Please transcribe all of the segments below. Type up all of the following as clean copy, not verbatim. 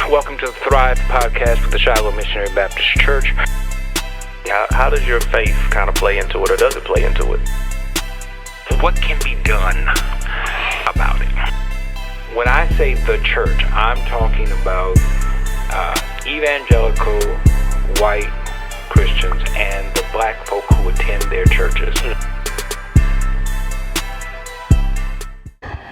Welcome to the Thrive Podcast with the Shiloh Missionary Baptist Church. How does your faith kind of play into it, or does it play into it? What can be done about it? When I say the church, I'm talking about evangelical white Christians and the black folk who attend their churches.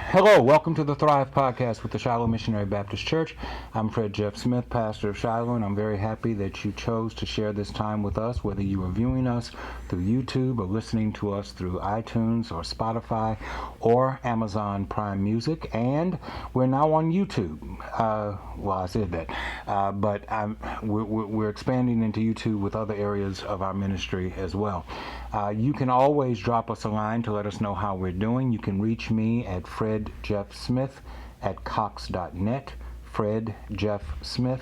Hello, welcome to the Thrive Podcast with the Shiloh Missionary Baptist Church. I'm Fred Jeff Smith, pastor of Shiloh, and I'm very happy that you chose to share this time with us, whether you are viewing us through YouTube or listening to us through iTunes or Spotify or Amazon Prime Music. And we're now on YouTube. I said that, but we're expanding into YouTube with other areas of our ministry as well. You can always drop us a line to let us know how we're doing. You can reach me at Fred Jeff Smith at Cox.net. Fred Jeff Smith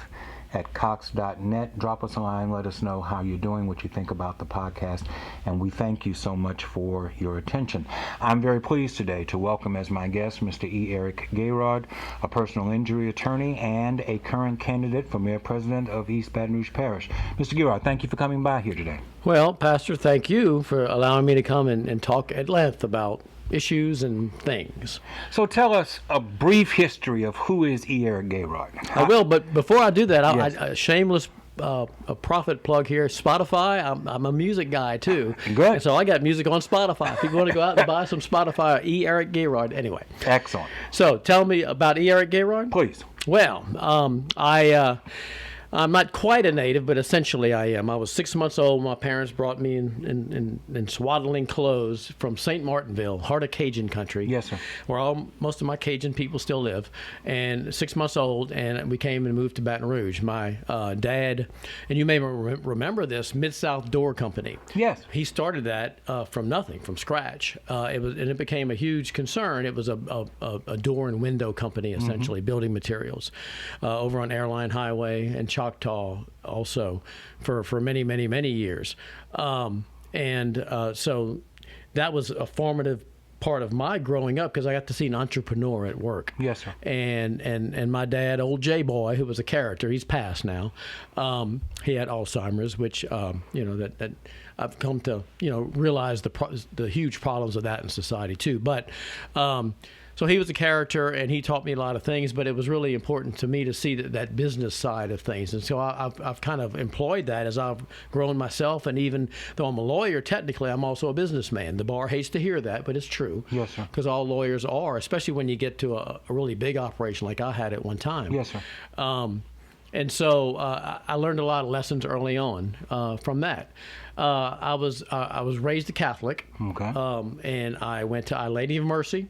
at Cox.net. Drop us a line, let us know how you're doing, what you think about the podcast, and we thank you so much for your attention. I'm very pleased today to welcome as my guest Mr. EBR Guirard, a personal injury attorney and a current candidate for Mayor President of East Baton Rouge Parish. Mr. Guirard, thank you for coming by here today. Well, Pastor, thank you for allowing me to come and talk at length about issues and things. So tell us a brief history of who is EBR Guirard. I will, but before I do that, Yes. a shameless a profit plug here. Spotify, I'm a music guy too. Good. And so I got music on Spotify. If you want to go out and buy some Spotify, EBR Guirard. Anyway. Excellent. So tell me about EBR Guirard. Please. Well, I'm not quite a native, but essentially I am. I was 6 months old. My parents brought me in swaddling clothes from St. Martinville, heart of Cajun country. Yes, sir. Where most of my Cajun people still live. And 6 months old, and we came and moved to Baton Rouge. My dad, and you may remember this, Mid-South Door Company. Yes. He started that from nothing, from scratch. It became a huge concern. It was a door and window company, essentially, building materials, over on Airline Highway and Choctaw also for many, many, many years. So that was a formative part of my growing up because I got to see an entrepreneur at work. Yes, sir. And my dad, old J-Boy, who was a character, he's passed now. He had Alzheimer's, which that I've come to realize the huge problems of that in society too. But so he was a character, and he taught me a lot of things, but it was really important to me to see that business side of things. And so I've kind of employed that as I've grown myself, and even though I'm a lawyer, technically I'm also a businessman. The bar hates to hear that, but it's true. Yes, sir. Because all lawyers are, especially when you get to a really big operation like I had at one time. Yes, sir. And so I learned a lot of lessons early on from that. I was raised a Catholic. Okay. And I went to Our Lady of Mercy,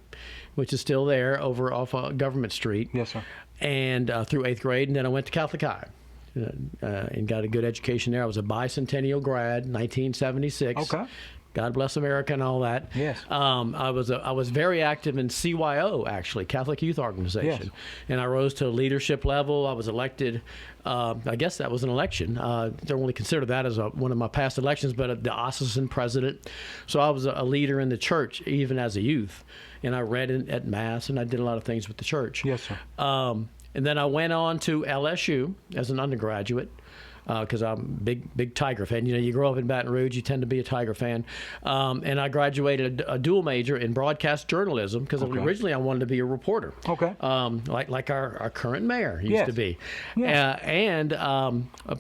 which is still there over off Government Street. Yes, sir. And through 8th grade, and then I went to Catholic High and got a good education there. I was a bicentennial grad, 1976. Okay. God bless America and all that. Yes. I was very active in CYO, actually, Catholic Youth Organization. Yes. And I rose to a leadership level. I was elected. I guess that was an election. Don't really consider that as one of my past elections, but a diocesan president. So I was a leader in the church, even as a youth. And I read at Mass, and I did a lot of things with the church. Yes, sir. And then I went on to LSU as an undergraduate. Because I'm a big Tiger fan. You grow up in Baton Rouge, you tend to be a Tiger fan. And I graduated a dual major in broadcast journalism because originally I wanted to be a reporter. Okay. Like our current mayor used Yes. to be. Yes.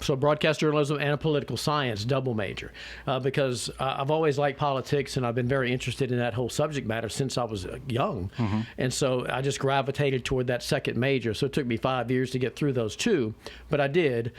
So broadcast journalism and a political science double major because I've always liked politics and I've been very interested in that whole subject matter since I was young. And so I just gravitated toward that second major. So it took me 5 years to get through those two, but I did.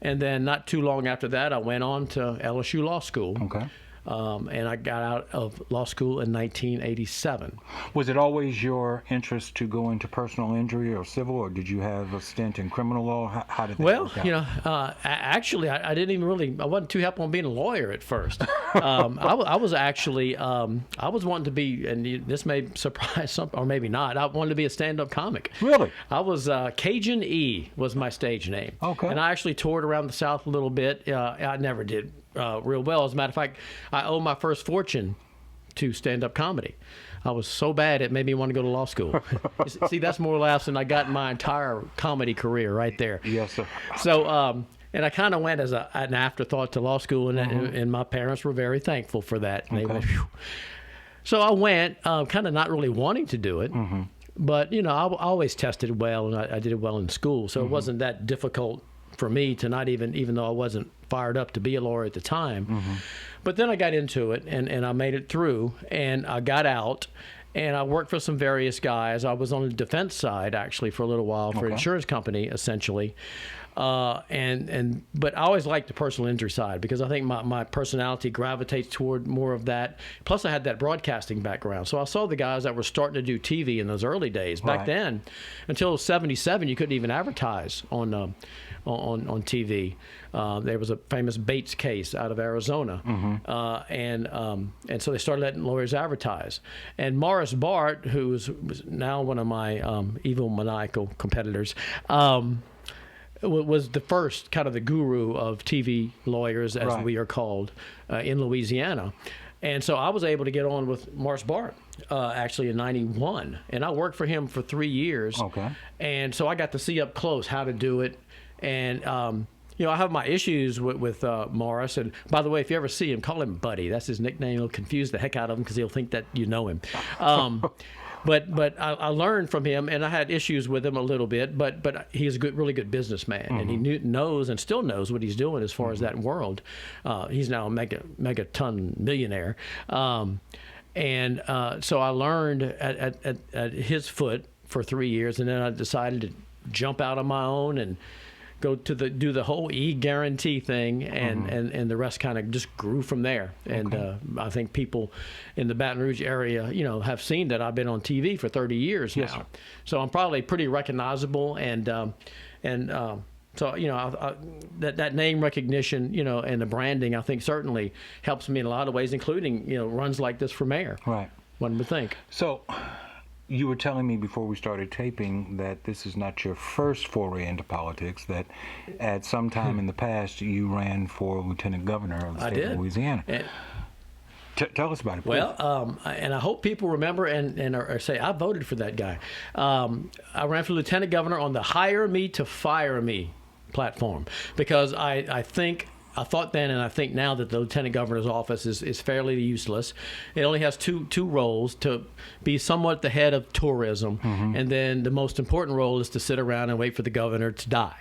And then not too long after that, I went on to LSU Law School. Okay. And I got out of law school in 1987. Was it always your interest to go into personal injury or civil, or did you have a stint in criminal law? How did that work out? Actually, I didn't even really, I wasn't too happy on being a lawyer at first. I was actually, I was wanting to be, and this may surprise some, or maybe not, I wanted to be a stand-up comic. Really? I was, Cajun E was my stage name. Okay. And I actually toured around the South a little bit. I never did real well. As a matter of fact, I owe my first fortune to stand-up comedy. I was so bad it made me want to go to law school. See, that's more laughs than I got in my entire comedy career right there. Yes, sir. So, and I kind of went as an afterthought to law school, and my parents were very thankful for that. And they went, phew. So I went, kind of not really wanting to do it, but I always tested well, and I did well in school, so it wasn't that difficult for me to not even though I wasn't fired up to be a lawyer at the time. But then I got into it, and I made it through, and I got out. And I worked for some various guys. I was on the defense side, actually, for a little while for an insurance company, essentially. But I always liked the personal injury side because I think my personality gravitates toward more of that. Plus, I had that broadcasting background. So I saw the guys that were starting to do TV in those early days. Back then, until '77, you couldn't even advertise on TV. There was a famous Bates case out of Arizona, and so they started letting lawyers advertise. And Morris Bart, who was now one of my evil maniacal competitors, was the first kind of the guru of TV lawyers, as we are called, in Louisiana. And so I was able to get on with Morris Bart actually in '91, and I worked for him for 3 years. And so I got to see up close how to do it. And I have my issues with Morris. And by the way, if you ever see him, call him Buddy. That's his nickname. It'll confuse the heck out of him because he'll think that you know him. But I learned from him, and I had issues with him a little bit. But he's a really good businessman, and he knows and still knows what he's doing as far as that world. He's now a megaton millionaire. So I learned at his foot for 3 years, and then I decided to jump out on my own and go to do the whole e-guarantee thing, and the rest kind of just grew from there. And I think people in the Baton Rouge area, have seen that I've been on TV for 30 years now. So I'm probably pretty recognizable, and so that name recognition, and the branding, I think certainly helps me in a lot of ways, including runs like this for mayor. Right. One would think. So. You were telling me before we started taping that this is not your first foray into politics, that at some time in the past you ran for lieutenant governor of the state of Louisiana. Tell us about it, please. Well, and I hope people remember or say, I voted for that guy. I ran for lieutenant governor on the hire me to fire me platform because I thought then and I think now that the lieutenant governor's office is fairly useless. It only has two roles: to be somewhat the head of tourism, and then the most important role is to sit around and wait for the governor to die,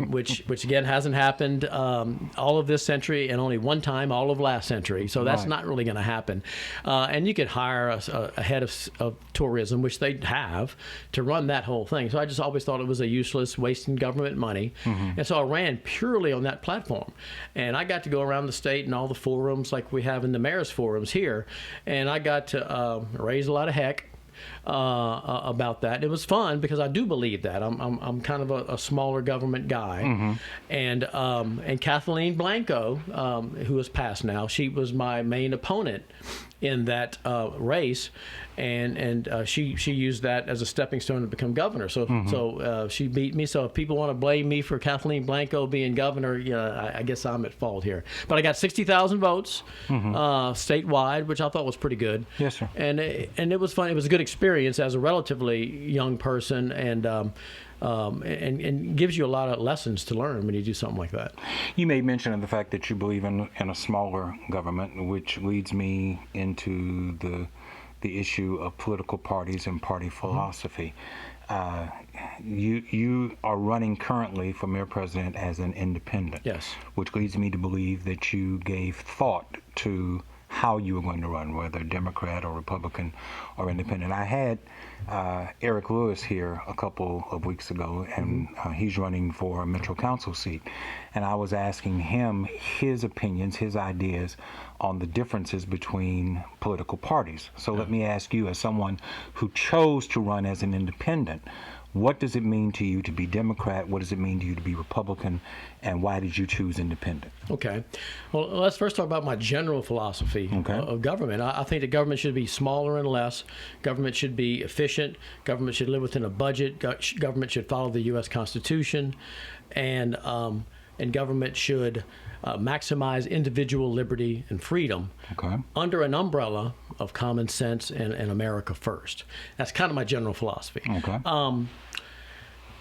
which again hasn't happened all of this century and only one time all of last century. So that's not really going to happen. And you could hire a head of tourism, which they have, to run that whole thing. So I just always thought it was a useless, wasting government money, and so I ran purely on that platform. And I got to go around the state and all the forums like we have in the mayor's forums here, and I got to raise a lot of heck about that. It was fun because I do believe that I'm kind of a smaller government guy, and Kathleen Blanco, who has passed now, she was my main opponent in that race, and she used that as a stepping stone to become governor. So she beat me. So if people want to blame me for Kathleen Blanco being governor, I guess I'm at fault here. But I got 60,000 votes statewide, which I thought was pretty good. Yes, sir. And it was fun. It was a good experience as a relatively young person, and gives you a lot of lessons to learn when you do something like that. You made mention of the fact that you believe in a smaller government, which leads me into the issue of political parties and party philosophy. You are running currently for mayor president as an independent. Yes. Which leads me to believe that you gave thought to how you were going to run, whether Democrat or Republican or independent. I had Eric Lewis here a couple of weeks ago, and he's running for a Metro Council seat. And I was asking him his opinions, his ideas on the differences between political parties. So let me ask you, as someone who chose to run as an independent, what does it mean to you to be Democrat? What does it mean to you to be Republican? And why did you choose independent? Okay. Well, let's first talk about my general philosophy of government. I think that government should be smaller and less. Government should be efficient. Government should live within a budget. Government should follow the U.S. Constitution. And and government should maximize individual liberty and freedom under an umbrella of common sense and America first. That's kind of my general philosophy.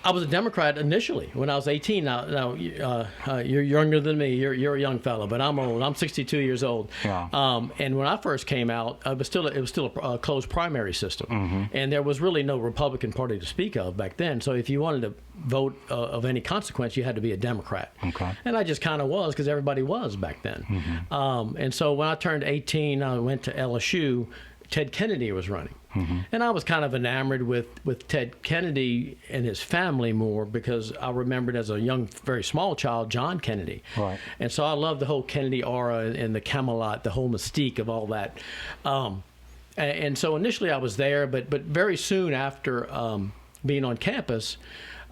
I was a Democrat initially when I was 18. Now you're younger than me. You're a young fellow, but I'm old. I'm 62 years old. Yeah. And when I first came out, it was still a closed primary system, and there was really no Republican Party to speak of back then. So if you wanted to vote of any consequence, you had to be a Democrat. And I just kind of was because everybody was back then. And so when I turned 18, I went to LSU. Ted Kennedy was running. And I was kind of enamored with Ted Kennedy and his family more because I remembered as a young, very small child, John Kennedy. Right. And so I loved the whole Kennedy aura and the Camelot, the whole mystique of all that. And so initially I was there, but very soon after being on campus,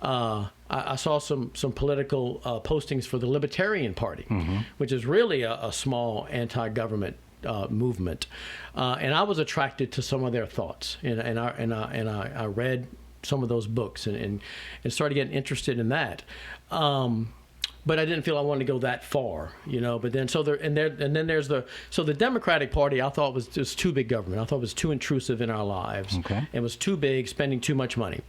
I saw some political postings for the Libertarian Party, which is really a small anti-government movement, and I was attracted to some of their thoughts, and I read some of those books and started getting interested in that. But I didn't feel I wanted to go that far, But then there's the Democratic Party. I thought was just too big government. I thought it was too intrusive in our lives. It was too big, spending too much money.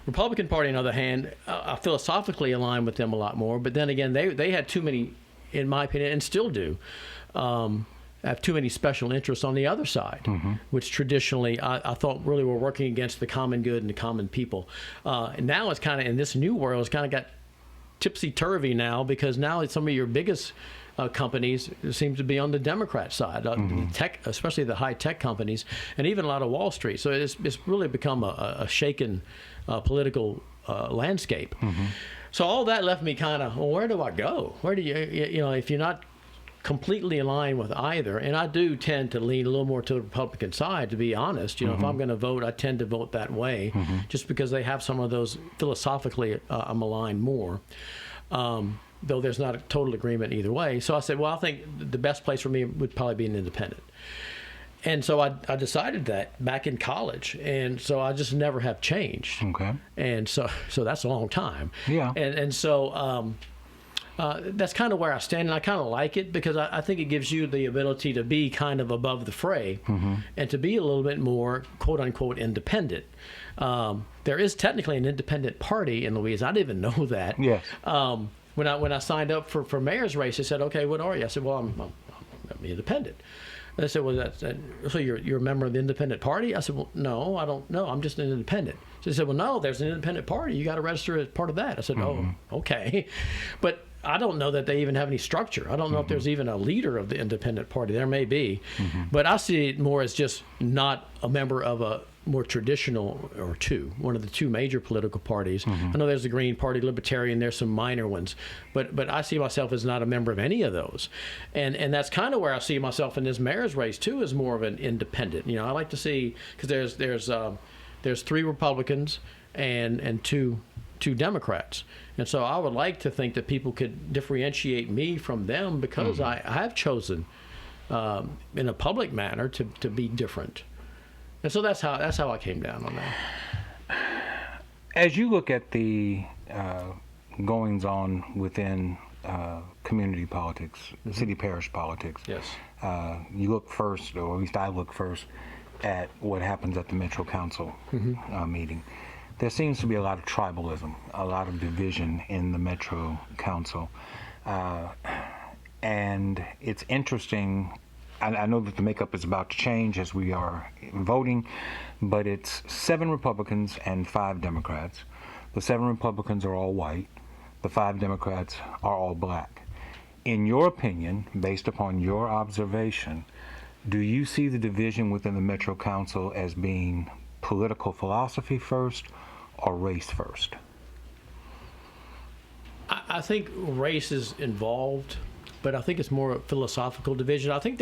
Republican Party, on the other hand, I philosophically aligned with them a lot more. But then again, they had too many, in my opinion, and still do. Have too many special interests on the other side, which traditionally I thought really were working against the common good and the common people. And now it's kind of, in this new world, it's kind of got tipsy-turvy now because now some of your biggest companies seem to be on the Democrat side, tech, especially the high-tech companies, and even a lot of Wall Street. So it's really become a shaken political landscape. So all that left me kind of, well, where do I go? Where do if you're not completely aligned with either, and I do tend to lean a little more to the Republican side, to be honest. If I'm going to vote, I tend to vote that way, just because they have some of those philosophically I'm aligned more, though there's not a total agreement either way. So I said, well, I think the best place for me would probably be an independent. And so I decided that back in college, and so I just never have changed. And so that's a long time. Yeah. And so that's kind of where I stand, and I kind of like it because I think it gives you the ability to be kind of above the fray and to be a little bit more, quote unquote, independent. There is technically an independent party in Louisiana. I didn't even know that. Yes. When I signed up for mayor's race, they said, "Okay, what are you?" I said, "Well, I'm independent." And they said, "Well, so you're a member of the independent party?" I said, "Well, no, I don't know. I'm just an independent." So they said, "Well, no, there's an independent party. You got to register as part of that." I said, "Oh, okay," but I don't know that they even have any structure. I don't know if there's even a leader of the independent party. There may be, but I see it more as just not a member of a more traditional one of the two major political parties. I know there's the Green Party, Libertarian, there's some minor ones, but I see myself as not a member of any of those. And that's kind of where I see myself in this mayor's race too, as more of an independent. I like to see, because there's 3 Republicans and two Democrats. And so I would like to think that people could differentiate me from them because I have chosen in a public manner to be different. And so that's how I came down on that. As you look at the goings on within community politics, city parish politics, yes, you look first, or at least I look first, at what happens at the Metro Council meeting. There seems to be a lot of tribalism, a lot of division in the Metro Council. And it's interesting. I know that the makeup is about to change as we are voting, but it's 7 Republicans and 5 Democrats. The 7 Republicans are all white. The 5 Democrats are all black. In your opinion, based upon your observation, do you see the division within the Metro Council as being political philosophy first or race first? I think race is involved, but I think it's more a philosophical division. I think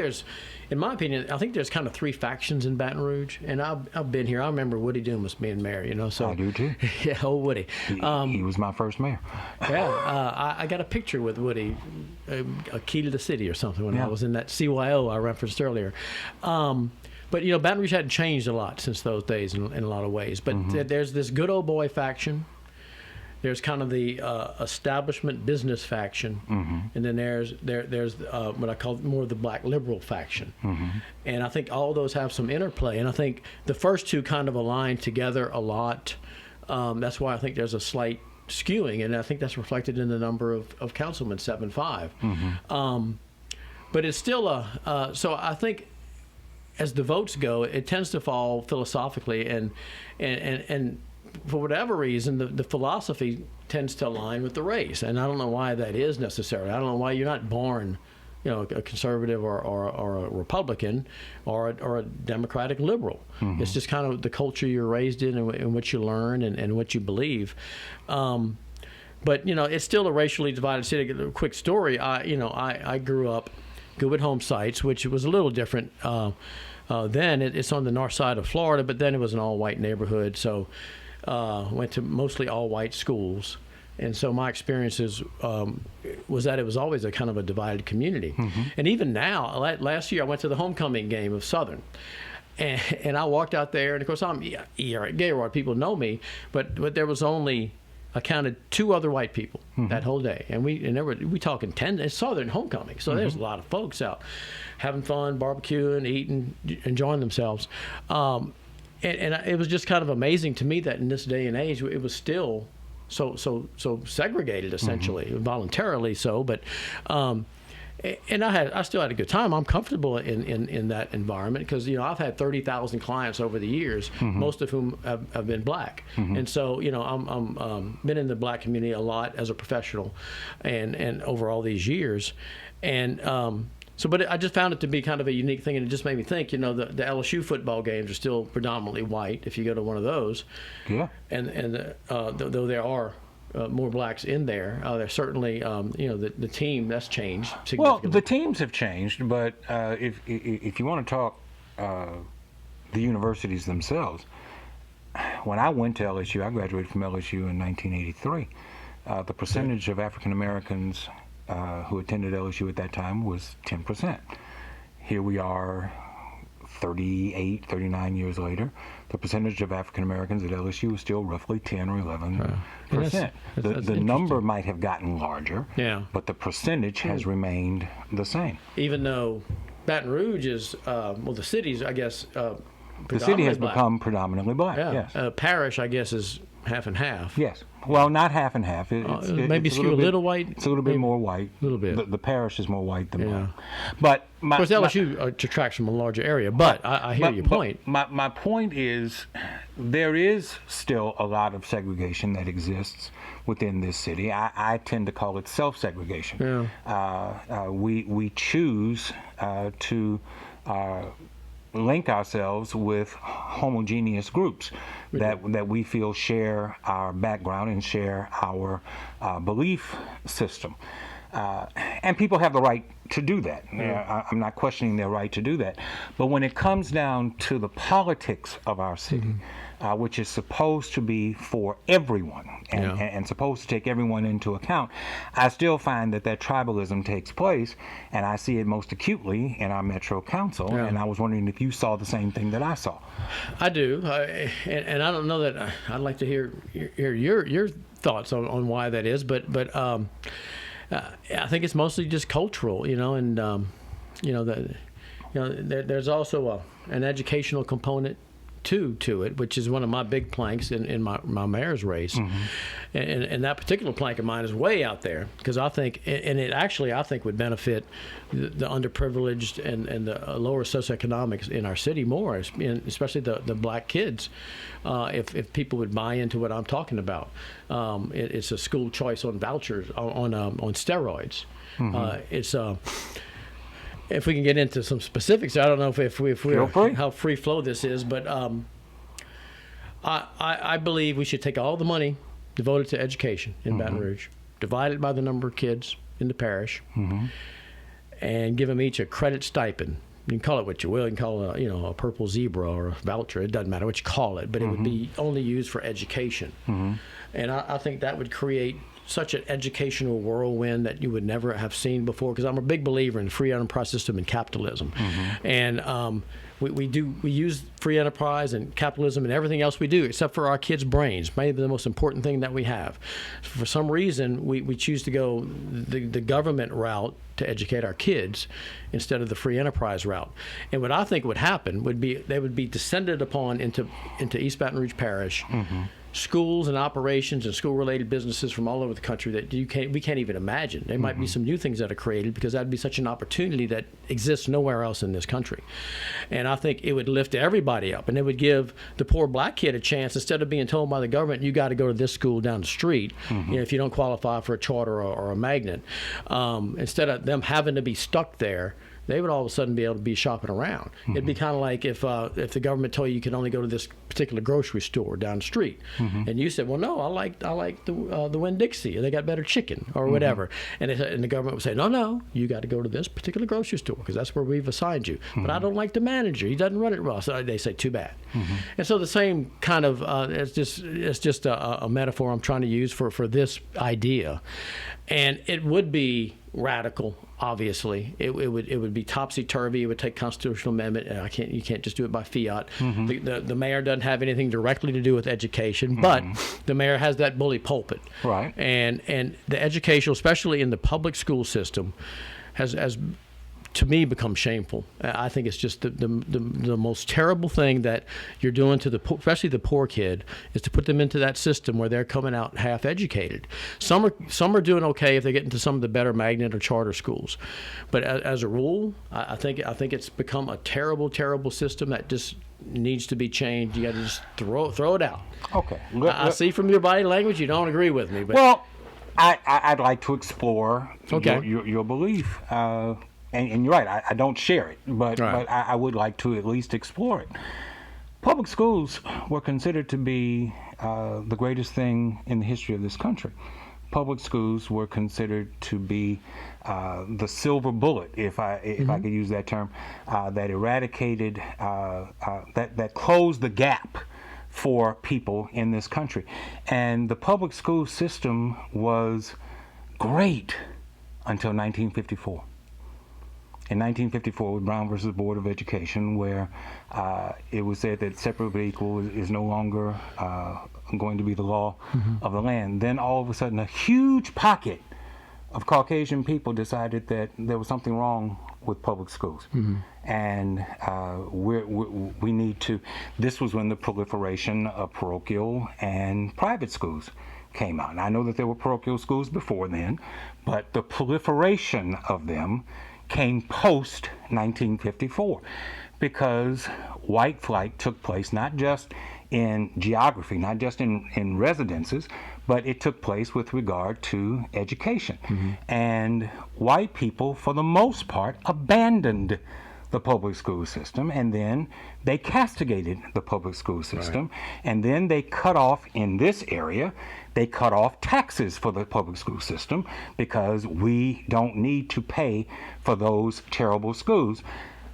in my opinion, there's kind of 3 factions in Baton Rouge, and I've been here. I remember Woody Dumas being mayor, So I do too. Yeah, old Woody. He was my first mayor. Yeah, I got a picture with Woody, a key to the city or something, when I was in that CYO I referenced earlier. But Baton Rouge hadn't changed a lot since those days in a lot of ways. But there's this good old boy faction, there's kind of the establishment business faction, and then there's what I call more of the black liberal faction. And I think all those have some interplay, and I think the first two kind of align together a lot. That's why I think there's a slight skewing, and I think that's reflected in the number of councilmen, 7-5. But it's still so I think as the votes go, it tends to fall philosophically, and for whatever reason, the philosophy tends to align with the race, and I don't know why that is necessarily. I don't know why you're not born, a conservative or a Republican or a Democratic liberal. It's just kind of the culture you're raised in and what you learn and what you believe. But it's still a racially divided city. A quick story. I grew up good with home sites, which was a little different. Then it's on the north side of Florida, but then it was an all-white neighborhood. So went to mostly all-white schools. And so my experiences was that it was always a kind of a divided community. And even now, last year I went to the homecoming game of Southern. And I walked out there, and of course I'm EBR Guirard, people know me, but there was only, I counted 2 other white people that whole day. And we talking 10, it's Southern homecoming. So there's a lot of folks out having fun, barbecuing, eating, enjoying themselves. And it was just kind of amazing to me that in this day and age, it was still so segregated, essentially, voluntarily so. But and I still had a good time. I'm comfortable in that environment because I've had 30,000 clients over the years, most of whom have been black, and so I'm been in the black community a lot as a professional, and over all these years, and but I just found it to be kind of a unique thing, and it just made me think, the LSU football games are still predominantly white if you go to one of those. Yeah. And though there are more blacks in there, there's certainly, the team, that's changed significantly. Well, the teams have changed, but if you want to talk the universities themselves, when I went to LSU, I graduated from LSU in 1983. The percentage of African Americans who attended LSU at that time was 10%. Here we are 39 years later. The percentage of African Americans at LSU is still roughly 10 or 11%. The number might have gotten larger, but the percentage has remained the same. Even though Baton Rouge is, the city's, I guess, the city has become predominantly black, yes. Parish, I guess, is half and half. Yes. Well, not half and half. Maybe skew a little white. It's a little bit more white. A little bit. The parish is more white than black. But of course, LSU detracts from a larger area. But I hear your point. My point is, there is still a lot of segregation that exists within this city. I tend to call it self-segregation. We choose to link ourselves with homogeneous groups that we feel share our background and share our belief system. And people have the right to do that. I'm not questioning their right to do that. But when it comes down to the politics of our city, which is supposed to be for everyone and supposed to take everyone into account, I still find that tribalism takes place, and I see it most acutely in our Metro Council, and I was wondering if you saw the same thing that I saw. I do, and I don't know that I'd like to hear your thoughts on why that is, but I think it's mostly just cultural, and there's also an educational component to it, which is one of my big planks in my mayor's race. And that particular plank of mine is way out there because I think, and it actually I think would benefit the underprivileged and the lower socioeconomics in our city more, especially the black kids, if people would buy into what I'm talking about. It's a school choice on vouchers on steroids. It's if we can get into some specifics, I don't know if we're how free flow this is, but I believe we should take all the money devoted to education in Baton Rouge, divide it by the number of kids in the parish, and give them each a credit stipend. You can call it what you will. You can call it a purple zebra or a voucher. It doesn't matter what you call it, but it would be only used for education. And I think that would create such an educational whirlwind that you would never have seen before, because I'm a big believer in free enterprise system and capitalism. And We use free enterprise and capitalism and everything else we do, except for our kids' brains, maybe the most important thing that we have. For some reason, we choose to go the government route to educate our kids instead of the free enterprise route. And what I think would happen would be they would be descended upon into East Baton Rouge Parish, schools and operations and school-related businesses from all over the country that we can't even imagine. There might be some new things that are created because that'd be such an opportunity that exists nowhere else in this country. And I think it would lift everybody up, and it would give the poor black kid a chance instead of being told by the government, you got to go to this school down the street, if you don't qualify for a charter or a magnet. Instead of them having to be stuck there, they would all of a sudden be able to be shopping around. It'd be kind of like if the government told you can only go to this particular grocery store down the street, and you said, well, no, I like the Winn-Dixie, they got better chicken or whatever, and the government would say, no, you got to go to this particular grocery store because that's where we've assigned you. But I don't like the manager; he doesn't run it well. So they say, too bad. And so the same kind of it's just a metaphor I'm trying to use for this idea, and it would be radical. Obviously, it would be topsy-turvy. It would take constitutional amendment, and you can't just do it by fiat. The mayor doesn't have anything directly to do with education, but the mayor has that bully pulpit. Right. And the educational, especially in the public school system, has to me become shameful. I think it's just the most terrible thing that you're doing to especially the poor kid, is to put them into that system where they're coming out half educated. Some are doing okay if they get into some of the better magnet or charter schools, but as a rule, I think it's become a terrible, terrible system that just needs to be changed. You got to just throw it out. Okay. I see from your body language you don't agree with me, but well, I'd like to explore Okay. your belief. And you're right, I don't share it, but I would like to at least explore it. Public schools were considered to be the greatest thing in the history of this country. Public schools were considered to be the silver bullet, if I could use that term, that eradicated, that closed the gap for people in this country. And the public school system was great until 1954. In 1954, with Brown versus Board of Education, where it was said that separate but equal is no longer going to be the law of the land. Then all of a sudden, a huge pocket of Caucasian people decided that there was something wrong with public schools. And we need to, this was when the proliferation of parochial and private schools came out. And I know that there were parochial schools before then, but the proliferation of them came post 1954 because white flight took place not just in geography, not just in residences, but it took place with regard to education. And white people, for the most part, abandoned the public school system, and then they castigated the public school system, and then they cut off, in this area, they cut off taxes for the public school system because we don't need to pay for those terrible schools,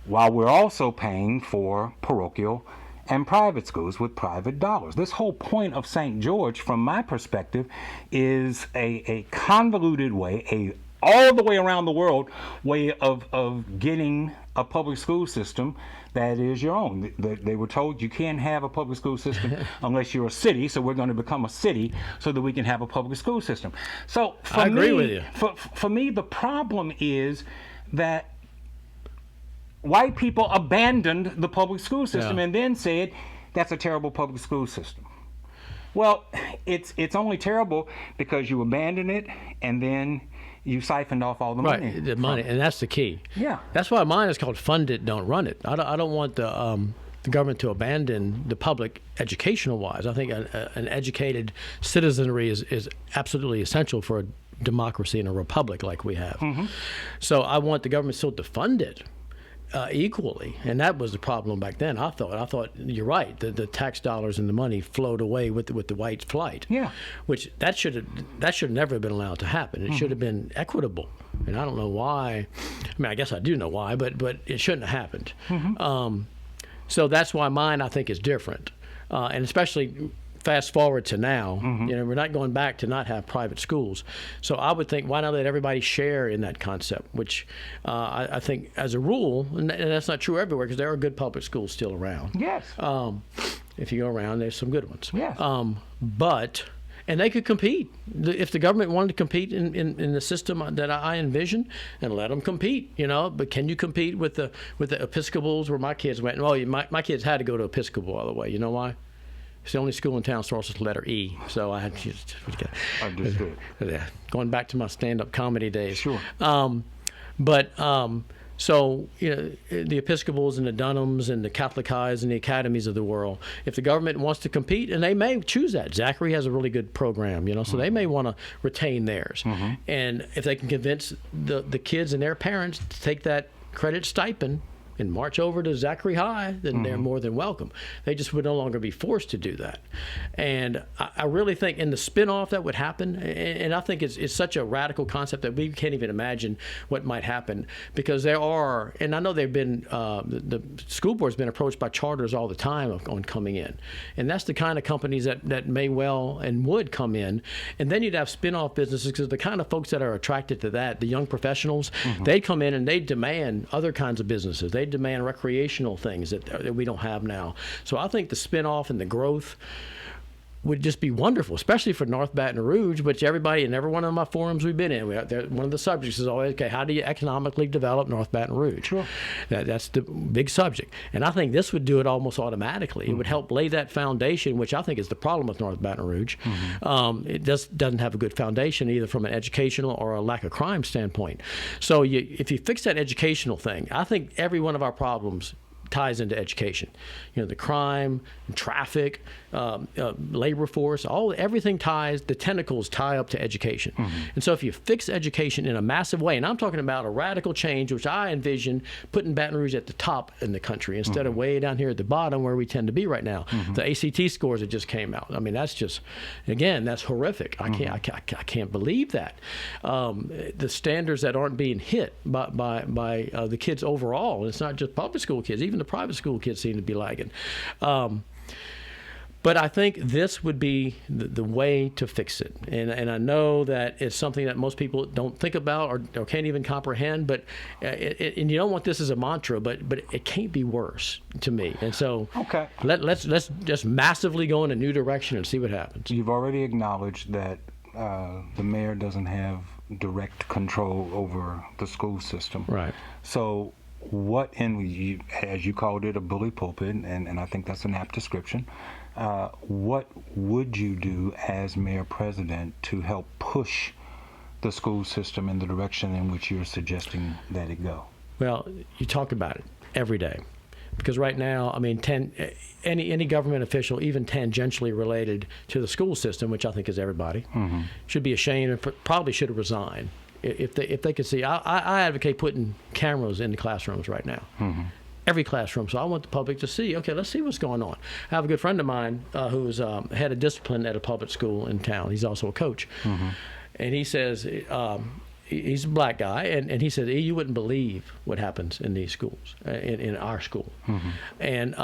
while we're also paying for parochial and private schools with private dollars. This whole point of St. George, from my perspective, is a convoluted way, all the way around the world way of getting a public school system that is your own. They were told you can't have a public school system unless you're a city, so we're going to become a city so that we can have a public school system. So I agree with you. For me, the problem is that white people abandoned the public school system and then said, that's a terrible public school system. Well, it's only terrible because you abandon it and then you siphoned off all the money. Right, the money, and that's the key. Yeah. That's why mine is called Fund It, Don't Run It. I don't want the government to abandon the public educational-wise. I think an educated citizenry is absolutely essential for a democracy and a republic like we have. So I want the government still to fund it equally, and that was the problem back then. I thought you're right. The tax dollars and the money flowed away with the white flight. Yeah, which that should never have been allowed to happen. It should have been equitable, and I don't know why. I mean, I guess I do know why, but it shouldn't have happened. So that's why mine, I think, is different, and especially fast forward to now, we're not going back to not have private schools. So I would think, why not let everybody share in that concept, which I think as a rule, and that's not true everywhere because there are good public schools still around. Yes. If you go around, there's some good ones. Yes. And they could compete. If the government wanted to compete in the system that I envision, and let them compete, But can you compete with the Episcopals where my kids went? Well, my kids had to go to Episcopal all the way. You know why? It's the only school in town starts with the letter E. So I had to Understood. Yeah, going back to my stand-up comedy days. Sure. So, the Episcopals and the Dunhams and the Catholic Highs and the academies of the world, if the government wants to compete, and they may choose that. Zachary has a really good program, so they may want to retain theirs. And if they can convince the kids and their parents to take that credit stipend and march over to Zachary High, then they're more than welcome. They just would no longer be forced to do that. And I really think in the spinoff that would happen, and I think it's such a radical concept that we can't even imagine what might happen, because there are, and I know they've been, the school board's been approached by charters all the time on coming in. And that's the kind of companies that may well and would come in. And then you'd have spinoff businesses, because the kind of folks that are attracted to that, the young professionals, they'd come in and they'd demand other kinds of businesses. They demand recreational things that we don't have now. So I think the spinoff and the growth would just be wonderful, especially for North Baton Rouge, which everybody in every one of my forums we've been in, one of the subjects is always, okay, how do you economically develop North Baton Rouge? Sure. That's the big subject. And I think this would do it almost automatically. It would help lay that foundation, which I think is the problem with North Baton Rouge. It doesn't have a good foundation, either from an educational or a lack of crime standpoint. So if you fix that educational thing, I think every one of our problems ties into education. The crime, traffic, labor force, everything ties, the tentacles tie up to education. And so if you fix education in a massive way, and I'm talking about a radical change, which I envision putting Baton Rouge at the top in the country instead of way down here at the bottom where we tend to be right now. The ACT scores that just came out. I mean, that's just, again, that's horrific. I can't believe that. The standards that aren't being hit by the kids overall, and it's not just public school kids, even the private school kids seem to be lagging. But I think this would be the way to fix it. And I know that it's something that most people don't think about or can't even comprehend, but and you don't want this as a mantra, but it can't be worse to me. And so let's just massively go in a new direction and see what happens. You've already acknowledged that the mayor doesn't have direct control over the school system. Right. So what, as you called it, a bully pulpit, and I think that's an apt description, what would you do as mayor president to help push the school system in the direction in which you're suggesting that it go? Well, you talk about it every day. Because right now, I mean, any government official, even tangentially related to the school system, which I think is everybody, should be ashamed and probably should have resigned. If they could see, I advocate putting cameras in the classrooms right now. Every classroom. So I want the public to see, okay, let's see what's going on. I have a good friend of mine who's head of discipline at a public school in town. He's also a coach. And he says, he's a black guy, and he said, you wouldn't believe what happens in these schools, in our school. And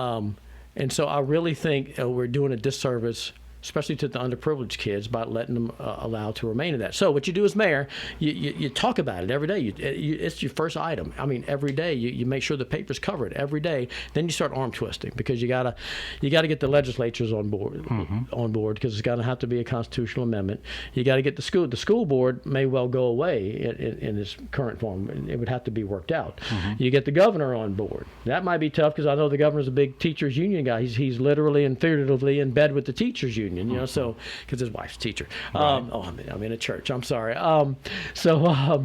so I really think we're doing a disservice, especially to the underprivileged kids, by letting them allow to remain in that. So what you do as mayor, you talk about it every day. It's your first item. I mean, every day you make sure the papers cover it every day. Then you start arm twisting, because you gotta get the legislatures on board because it's gotta have to be a constitutional amendment. You gotta get the school board may well go away in its current form. It would have to be worked out. You get the governor on board. That might be tough, because I know the governor's a big teachers union guy. He's literally and figuratively in bed with the teachers union. So because his wife's a teacher. Right. I'm in a church. I'm sorry. So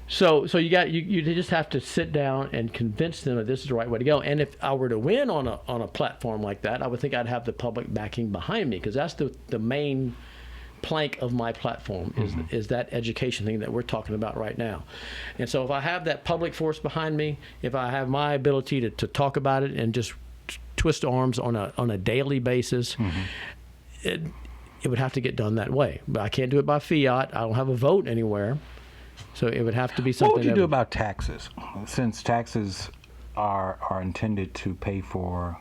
you just have to sit down and convince them that this is the right way to go. And if I were to win on a platform like that, I would think I'd have the public backing behind me, because that's the main plank of my platform is that education thing that we're talking about right now. And so if I have that public force behind me, if I have my ability to talk about it and just twist arms on a daily basis, it would have to get done that way. But I can't do it by fiat. I don't have a vote anywhere, so it would have to be something. What would you do about taxes? Since taxes are intended to pay for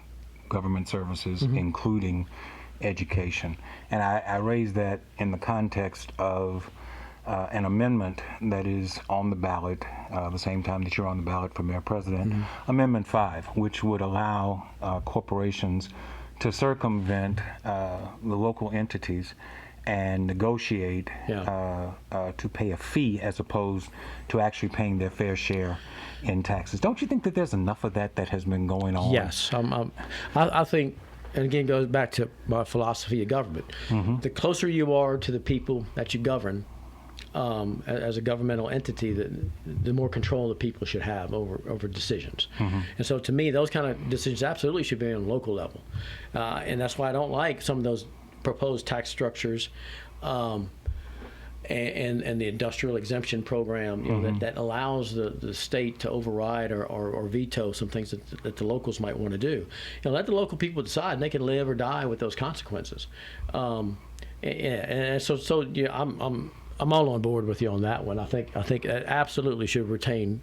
government services, including education. And I raise that in the context of an amendment that is on the ballot, the same time that you're on the ballot for Mayor President, Amendment 5, which would allow corporations to circumvent the local entities and negotiate to pay a fee as opposed to actually paying their fair share in taxes. Don't you think that there's enough of that has been going on? Yes. I think, and again, goes back to my philosophy of government. The closer you are to the people that you govern, as a governmental entity, the more control the people should have over decisions. And so to me, those kind of decisions absolutely should be on a local level. And that's why I don't like some of those proposed tax structures and the industrial exemption program that allows the state to override or veto some things that the locals might want to do. Let the local people decide, and they can live or die with those consequences. And so I'm all on board with you on that one. I think it absolutely should retain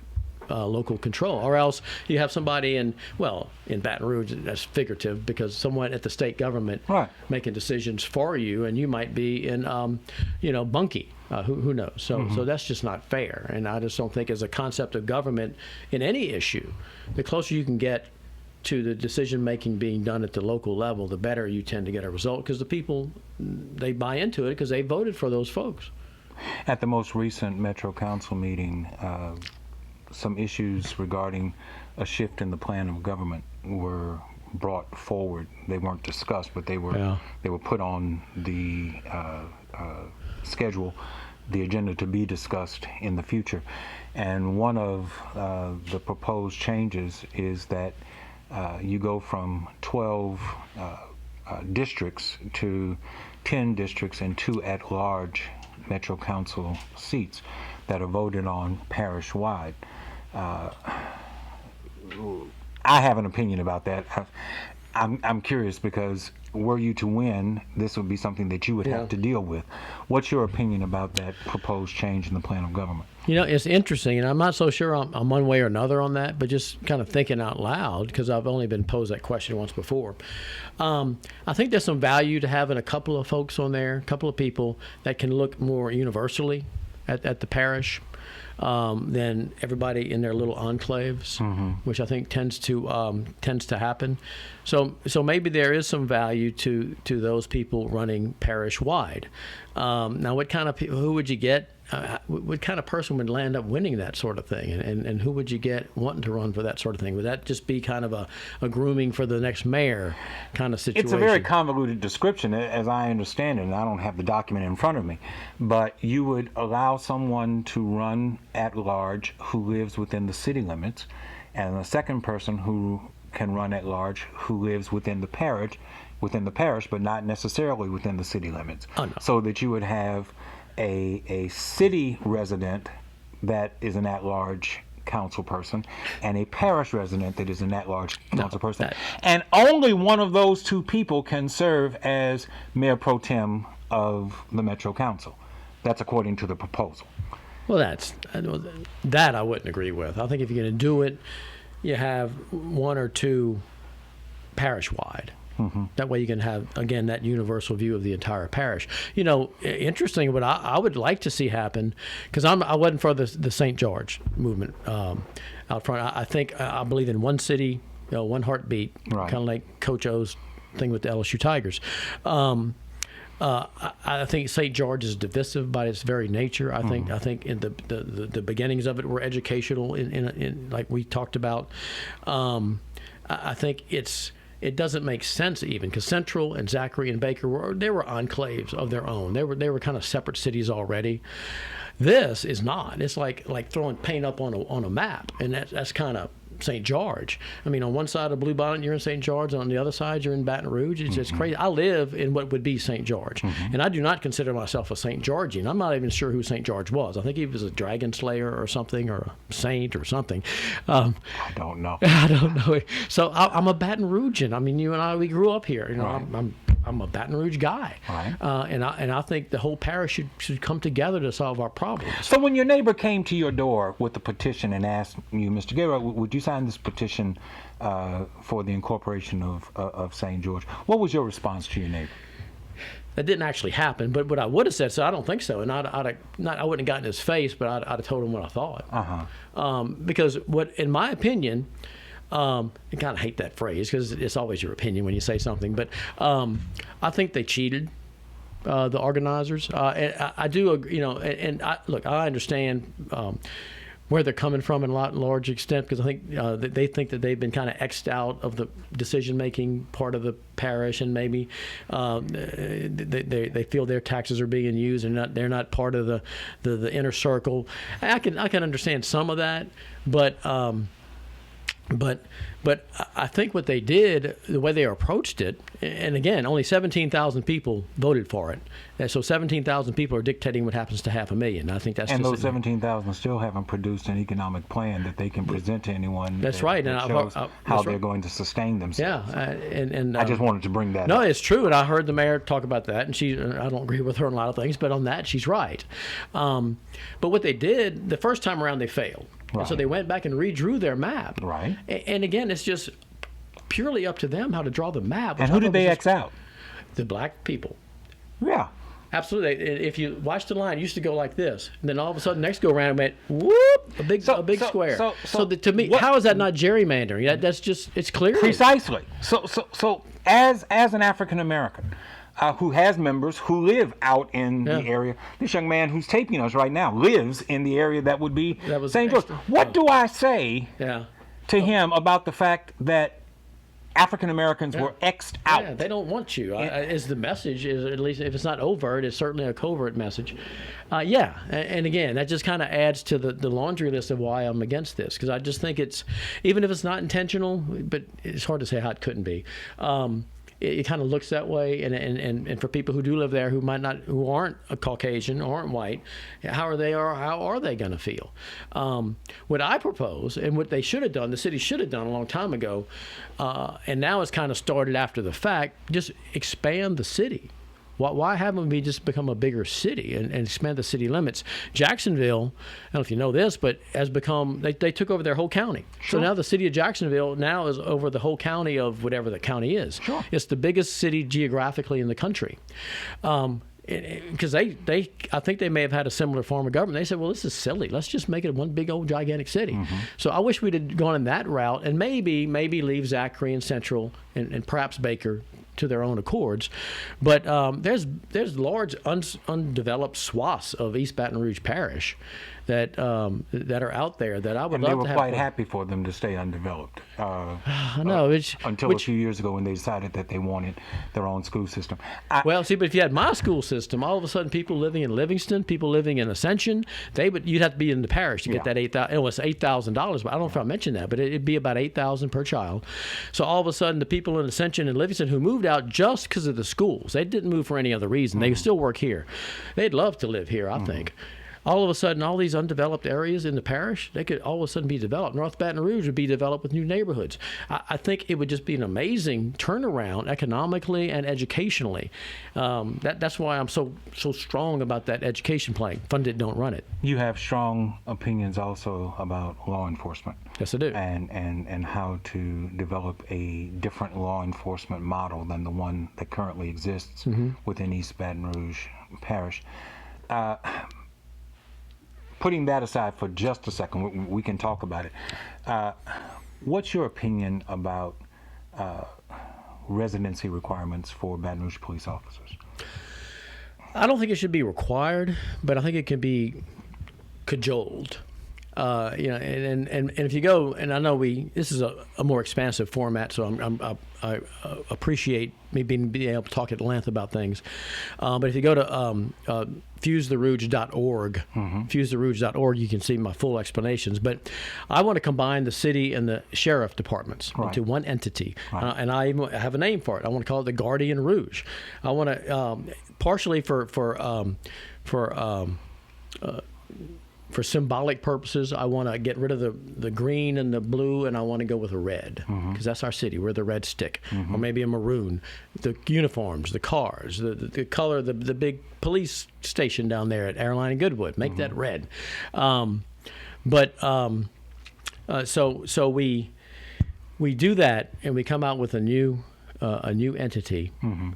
local control, or else you have somebody in Baton Rouge, that's figurative, because someone at the state government making decisions for you, and you might be in Bunkie. Who knows? So that's just not fair, and I just don't think, as a concept of government in any issue, the closer you can get to the decision making being done at the local level, the better you tend to get a result, because the people, they buy into it because they voted for those folks. At the most recent Metro Council meeting, some issues regarding a shift in the plan of government were brought forward. They weren't discussed, but they were put on the schedule, the agenda to be discussed in the future. And one of the proposed changes is that you go from 12 districts to 10 districts and 2 at-large Metro Council seats that are voted on parish-wide. I have an opinion about that. I'm curious, because were you to win, this would be something that you would have to deal with. What's your opinion about that proposed change in the plan of government? It's interesting, and I'm not so sure I'm one way or another on that, but just kind of thinking out loud, because I've only been posed that question once before. I think there's some value to having a couple of folks on there, a couple of people that can look more universally at the parish than everybody in their little enclaves, which I think tends to happen. So maybe there is some value to those people running parish wide. Now, what kind of people? Who would you get? What kind of person would land up winning that sort of thing, and who would you get wanting to run for that sort of thing? Would that just be kind of a grooming for the next mayor kind of situation? It's a very convoluted description, as I understand it, and I don't have the document in front of me, but you would allow someone to run at large who lives within the city limits, and a second person who can run at large who lives within the parish, but not necessarily within the city limits. Oh, no. So that you would have a city resident that is an at-large council person and a parish resident that is an at-large council person. And only one of those two people can serve as mayor pro tem of the Metro Council. That's according to the proposal. Well, that I wouldn't agree with. I think if you're going to do it, you have one or two parish-wide. That way you can have, again, that universal view of the entire parish. Interesting, what I would like to see happen, because I wasn't for the St. George movement out front. I believe in one city, one heartbeat, kind of like Coach O's thing with the LSU Tigers. I think St. George is divisive by its very nature. I think in the beginnings of it were educational, in like we talked about. I think it doesn't make sense even, because Central and Zachary and Baker were enclaves of their own. They were kind of separate cities already. This is not. It's like throwing paint up on a map, and that's kind of St. George. I mean, on one side of Bluebonnet, you're in St. George. On the other side, you're in Baton Rouge. It's just crazy. I live in what would be St. George, and I do not consider myself a St. Georgian. I'm not even sure who St. George was. I think he was a dragon slayer or something, or a saint or something. I don't know. I don't know. So I'm a Baton Rougean. I mean, you and I, we grew up here. I'm I'm a Baton Rouge guy, Right. and I think the whole parish should come together to solve our problems. So when your neighbor came to your door with a petition and asked you, Mr. Guirard, would you sign this petition for the incorporation of St. George? What was your response to your neighbor? That didn't actually happen, but what I would have said, so I don't think so, and I wouldn't have gotten in his face, but I'd have told him what I thought. Because in my opinion, I kind of hate that phrase because it's always your opinion when you say something, but I think they cheated. The organizers, and I do, look, I understand where they're coming from in a large extent, because I think they think that they've been kind of X'd out of the decision-making part of the parish, and maybe they feel their taxes are being used, and they're not part of the inner circle. I can understand some of that, but I think what they did, the way they approached it, and again, only 17,000 people voted for it. And so 17,000 people are dictating what happens to 500,000. I think that's and just those 17,000 still haven't produced an economic plan that they can present to anyone. That's right, that and shows that's how they're right. going to sustain themselves. Yeah, and I just wanted to bring that no, up. it's true, and I heard the mayor talk about that, and I don't agree with her on a lot of things, but on that, she's right. But what they did, the first time around, they failed. And so Right. they went back and redrew their map. Right. And again, it's just purely up to them how to draw the map. And who did they X out? The black people. Yeah. Absolutely. If you watch the line, it used to go like this, and then all of a sudden, next go around, it went whoop, a big square. So to me, how is that not gerrymandering? That's just, it's clear. Precisely. So as an African American who has members who live out in the area, this young man who's taping us right now lives in the area that would be St. George. What do I say to him about the fact that African Americans were X'd out? Yeah, they don't want you. Is the message, is at least if it's not overt, it's certainly a covert message. And again, that just kind of adds to the laundry list of why I'm against this, because I just think it's, even if it's not intentional, but it's hard to say how it couldn't be. It kind of looks that way, and for people who do live there who aren't a Caucasian, aren't white, how are they going to feel? What I propose, and what they should have done, the city should have done a long time ago, and now it's kind of started after the fact, just expand the city. Why haven't we just become a bigger city and expand the city limits? Jacksonville, I don't know if you know this, but has become, they took over their whole county. Sure. So now the city of Jacksonville now is over the whole county of whatever the county is. Sure. It's the biggest city geographically in the country. Because I think they may have had a similar form of government. They said, well, this is silly. Let's just make it one big old gigantic city. Mm-hmm. So I wish we'd have gone in that route, and maybe leave Zachary and Central and perhaps Baker to their own accords. But there's large undeveloped swaths of East Baton Rouge Parish that are out there that I would love to have. And they were quite happy for them to stay undeveloped. I know. Until a few years ago when they decided that they wanted their own school system. But if you had my school system, all of a sudden people living in Livingston, people living in Ascension, you'd have to be in the parish to get that $8,000. It was $8,000, but I don't know if I mentioned that, but it'd be about $8,000 per child. So all of a sudden the people in Ascension and Livingston who moved out just because of the schools, they didn't move for any other reason. They still work here. They'd love to live here, I think. All of a sudden, all these undeveloped areas in the parish, they could all of a sudden be developed. North Baton Rouge would be developed with new neighborhoods. I think it would just be an amazing turnaround economically and educationally. That's why I'm so strong about that education plan. Fund it, don't run it. You have strong opinions also about law enforcement. Yes, I do. And how to develop a different law enforcement model than the one that currently exists within East Baton Rouge Parish. Putting that aside for just a second, we can talk about it. What's your opinion about residency requirements for Baton Rouge police officers? I don't think it should be required, but I think it can be cajoled. And if you go, and I know this is a more expansive format, so I appreciate me being able to talk at length about things. But if you go to fusetherouge.org, fusetherouge.org, you can see my full explanations. But I want to combine the city and the sheriff departments into one entity, and I even have a name for it. I want to call it the Guardian Rouge. I want to partially for For symbolic purposes, I want to get rid of the green and the blue, and I want to go with a red, because that's our city. We're the red stick, or maybe a maroon. The uniforms, the cars, the color, the big police station down there at Airline and Goodwood, make that red. So we do that, and we come out with a new entity. And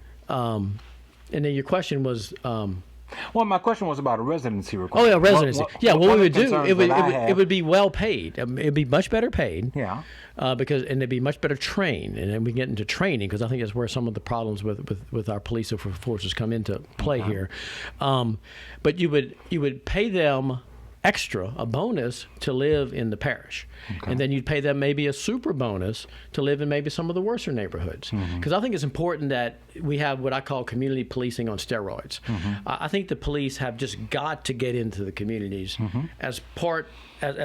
then your question was. Well, my question was about a residency requirement. Oh, yeah, residency. What we would do, it would be well paid. It'd be much better paid. Yeah. And they'd be much better trained. And then we get into training, because I think that's where some of the problems with our police forces come into play here. But you would pay them extra, a bonus, to live in the parish. And then you'd pay them maybe a super bonus to live in maybe some of the worser neighborhoods. Because I think it's important that we have what I call community policing on steroids. I think the police have just got to get into the communities as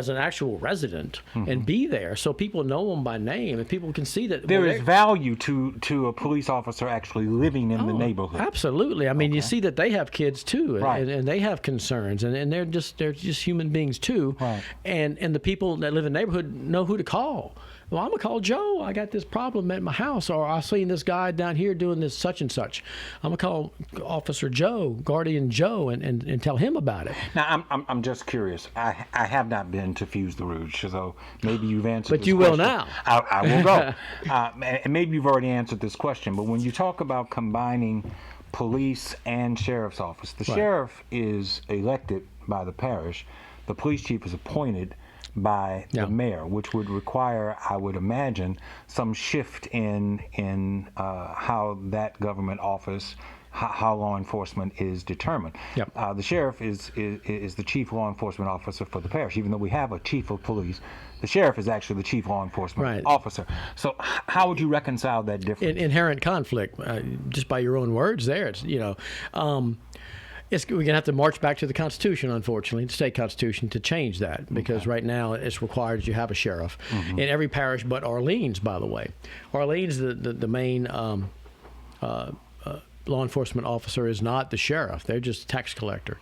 an actual resident and be there, so people know them by name and people can see that there is value to a police officer actually living in the neighborhood. Absolutely. I mean, you see that they have kids too, Right. and they have concerns, and they're just human beings too. Right. And the people that live in the neighborhood know who to call. Well, I'm going to call Joe. I got this problem at my house, or I seen this guy down here doing this such and such. I'm going to call Officer Joe, Guardian Joe, and tell him about it. Now, I'm just curious. I have not been to Fuse the Rouge, so maybe you've answered But this you question. will now. I will go. And maybe you've already answered this question, but when you talk about combining police and sheriff's office, the sheriff is elected by the parish. The police chief is appointed by the mayor, which would require, I would imagine, some shift in how that government office, how law enforcement is determined. Yep. The sheriff is the chief law enforcement officer for the parish. Even though we have a chief of police, the sheriff is actually the chief law enforcement officer. So how would you reconcile that difference? Inherent conflict, just by your own words there. It's, we're going to have to march back to the Constitution, unfortunately, the state Constitution, to change that, because right now it's required that you have a sheriff in every parish but Orleans, by the way. Orleans, the main law enforcement officer is not the sheriff. They're just a tax collector.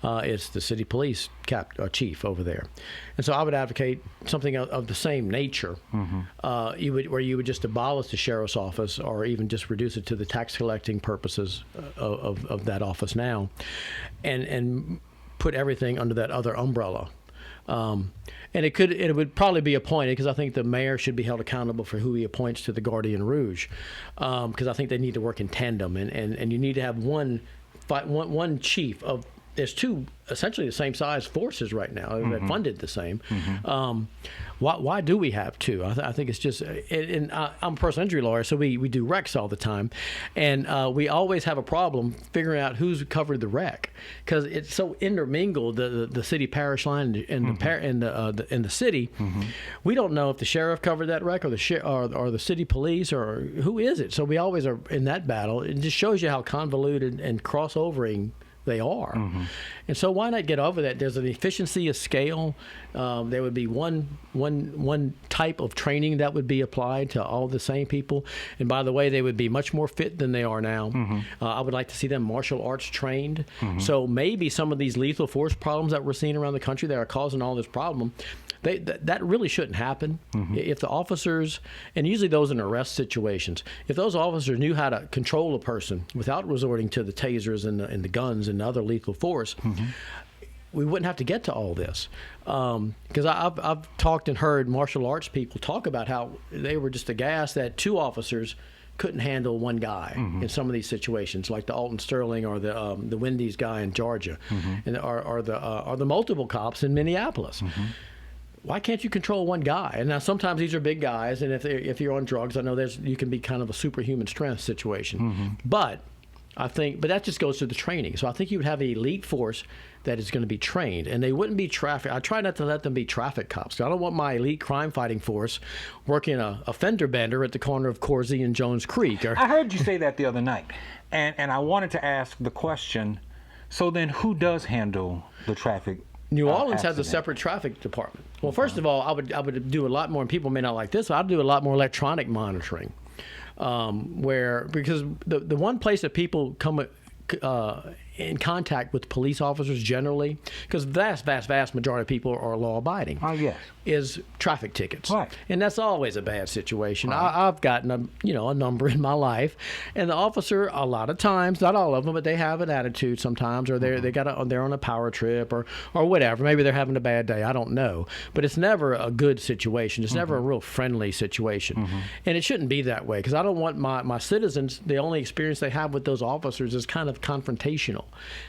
It's the city police chief over there. And so I would advocate something of the same nature, where you would just abolish the sheriff's office, or even just reduce it to the tax collecting purposes of that office now, and put everything under that other umbrella. And it would probably be appointed, because I think the mayor should be held accountable for who he appoints to the Guardian Rouge, because I think they need to work in tandem, and you need to have one chief of. There's two essentially the same size forces right now that funded the same. Why do we have two? I think it's just, and I'm a personal injury lawyer, so we do wrecks all the time, and we always have a problem figuring out who's covered the wreck, because it's so intermingled, the city parish line and the city. We don't know if the sheriff covered that wreck, or the city police, or who is it. So we always are in that battle. It just shows you how convoluted and crossovering they are. And so why not get over that? There's an efficiency of scale. There would be one type of training that would be applied to all the same people. And by the way, they would be much more fit than they are now. I would like to see them martial arts trained. So maybe some of these lethal force problems that we're seeing around the country that are causing all this problem, that really shouldn't happen. If the officers, and usually those in arrest situations, if those officers knew how to control a person without resorting to the tasers and the guns and the other lethal force, we wouldn't have to get to all this. Because I've talked and heard martial arts people talk about how they were just aghast that two officers couldn't handle one guy in some of these situations, like the Alton Sterling or the Wendy's guy in Georgia, or the multiple cops in Minneapolis. Why can't you control one guy? And now sometimes these are big guys, and if you're on drugs, I know you can be kind of a superhuman strength situation. But that just goes to the training. So I think you would have an elite force that is going to be trained, and they wouldn't be traffic. I try not to let them be traffic cops. I don't want my elite crime fighting force working a fender bender at the corner of Corsey and Jones Creek. I heard you say that the other night, and I wanted to ask the question, so then who does handle the traffic? New Orleans has a separate traffic department. Well, first of all, I would do a lot more, and people may not like this, I'd do a lot more electronic monitoring, because the one place that people come in contact with police officers generally, because vast majority of people are law-abiding. Oh, yes. Is traffic tickets, right? And that's always a bad situation. Right. I've gotten a number in my life, and the officer a lot of times, not all of them, but they have an attitude sometimes, or they're on a power trip or whatever. Maybe they're having a bad day. I don't know, but it's never a good situation. It's never a real friendly situation, and it shouldn't be that way, because I don't want my citizens. The only experience they have with those officers is kind of confrontational.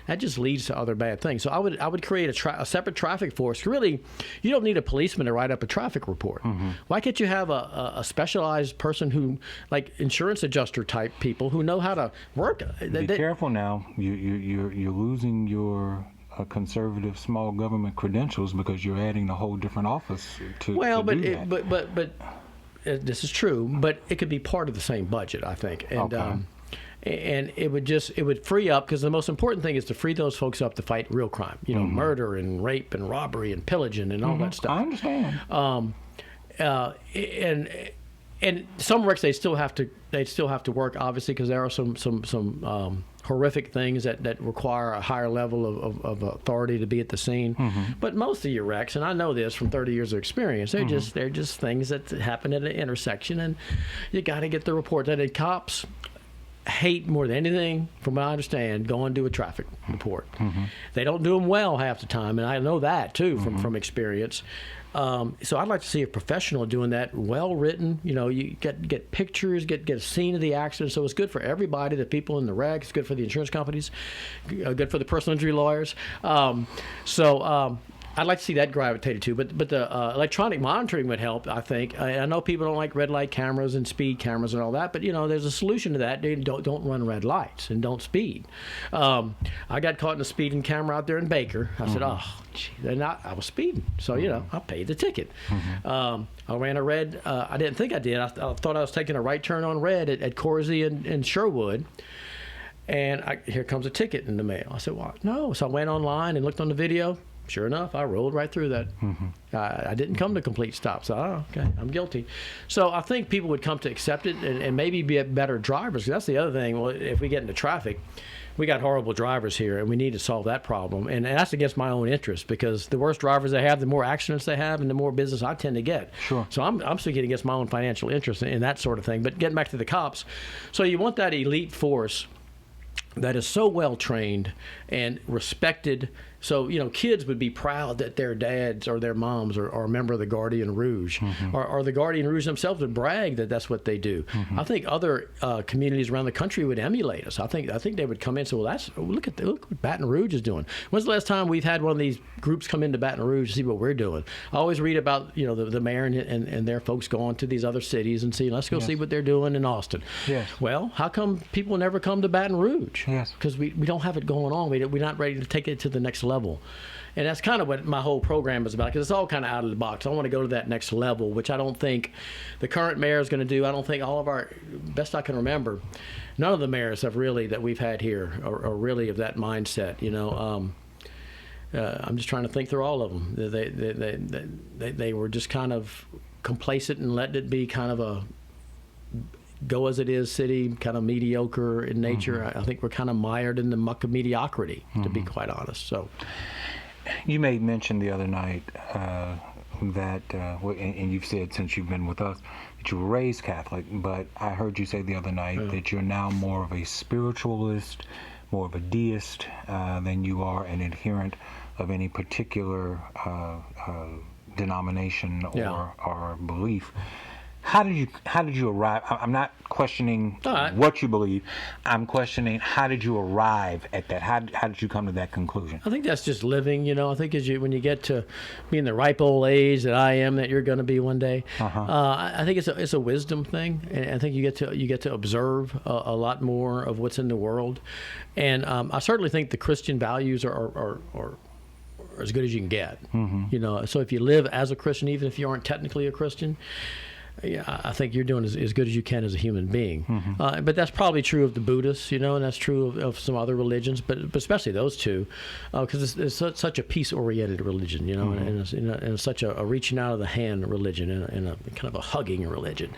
That just leads to other bad things. So I would create a separate traffic force. Really, you don't need a policeman to write up a traffic report. Why can't you have a specialized person who, like insurance adjuster type people who know how to work? Be careful now. You're losing your conservative small government credentials because you're adding a whole different office to do that. But this is true. But it could be part of the same budget, I think. And okay. And it would free up, because the most important thing is to free those folks up to fight real crime, murder and rape and robbery and pillaging and all that stuff. I understand. And some works they still have to work, obviously, because there are some horrific things that require a higher level of authority to be at the scene. But most of your wrecks, and I know this from 30 years of experience, they're just things that happen at an intersection, and you got to get the report. That the cops hate more than anything, from what I understand, go and do a traffic report. They don't do them well half the time, and I know that too from experience. So I'd like to see a professional doing that, well written. You get pictures, get a scene of the accident, so it's good for everybody. The people in the wreck, it's good for the insurance companies, good for the personal injury lawyers. I'd like to see that gravitated to, but the electronic monitoring would help, I think. I know people don't like red light cameras and speed cameras and all that, but there's a solution to that. They don't run red lights and don't speed. I got caught in a speeding camera out there in Baker. I said, oh, gee, I was speeding, so I paid the ticket. I ran a red. I didn't think I did. I thought I was taking a right turn on red at Corsey and Sherwood. And here comes a ticket in the mail. I said, "What? No." So I went online and looked on the video. Sure enough, I rolled right through that. I didn't come to complete stop. So, okay, I'm guilty. So I think people would come to accept it and maybe be better drivers. That's the other thing. Well, if we get into traffic, we got horrible drivers here, and we need to solve that problem. And that's against my own interest, because the worse drivers they have, the more accidents they have, and the more business I tend to get. Sure. So I'm speaking against my own financial interest in that sort of thing. But getting back to the cops, so you want that elite force that is so well trained and respected. So, kids would be proud that their dads or their moms are a member of the Guardian Rouge, or the Guardian Rouge themselves would brag that that's what they do. I think other communities around the country would emulate us. I think they would come in and say, well, look what Baton Rouge is doing. When's the last time we've had one of these groups come into Baton Rouge to see what we're doing? I always read about, the mayor and their folks going to these other cities and see, let's go see what they're doing in Austin. Yes. Well, how come people never come to Baton Rouge? Yes. Because we don't have it going on. We're not ready to take it to the next level. And that's kind of what my whole program is about, because it's all kind of out of the box. I want to go to that next level, which I don't think the current mayor is going to do. I don't think all of our, best I can remember, none of the mayors that we've had here are really of that mindset. I'm just trying to think through all of them. They were just kind of complacent and let it be kind of a go as it is city, kind of mediocre in nature. I think we're kind of mired in the muck of mediocrity, to be quite honest. So, you made mention the other night that, and you've said since you've been with us, that you were raised Catholic, but I heard you say the other night that you're now more of a spiritualist, more of a deist than you are an adherent of any particular denomination or belief. How did you arrive? I'm not questioning what you believe. I'm questioning, how did you arrive at that? How did you come to that conclusion? I think that's just living. I think when you get to be in the ripe old age that I am, that you're going to be one day. I think it's a wisdom thing, and I think you get to observe a lot more of what's in the world. And I certainly think the Christian values are as good as you can get. So if you live as a Christian, even if you aren't technically a Christian, I think you're doing as good as you can as a human being. But that's probably true of the Buddhists, and that's true of some other religions, but especially those two, because it's such a peace-oriented religion, and such a reaching out of the hand religion, and a kind of a hugging religion.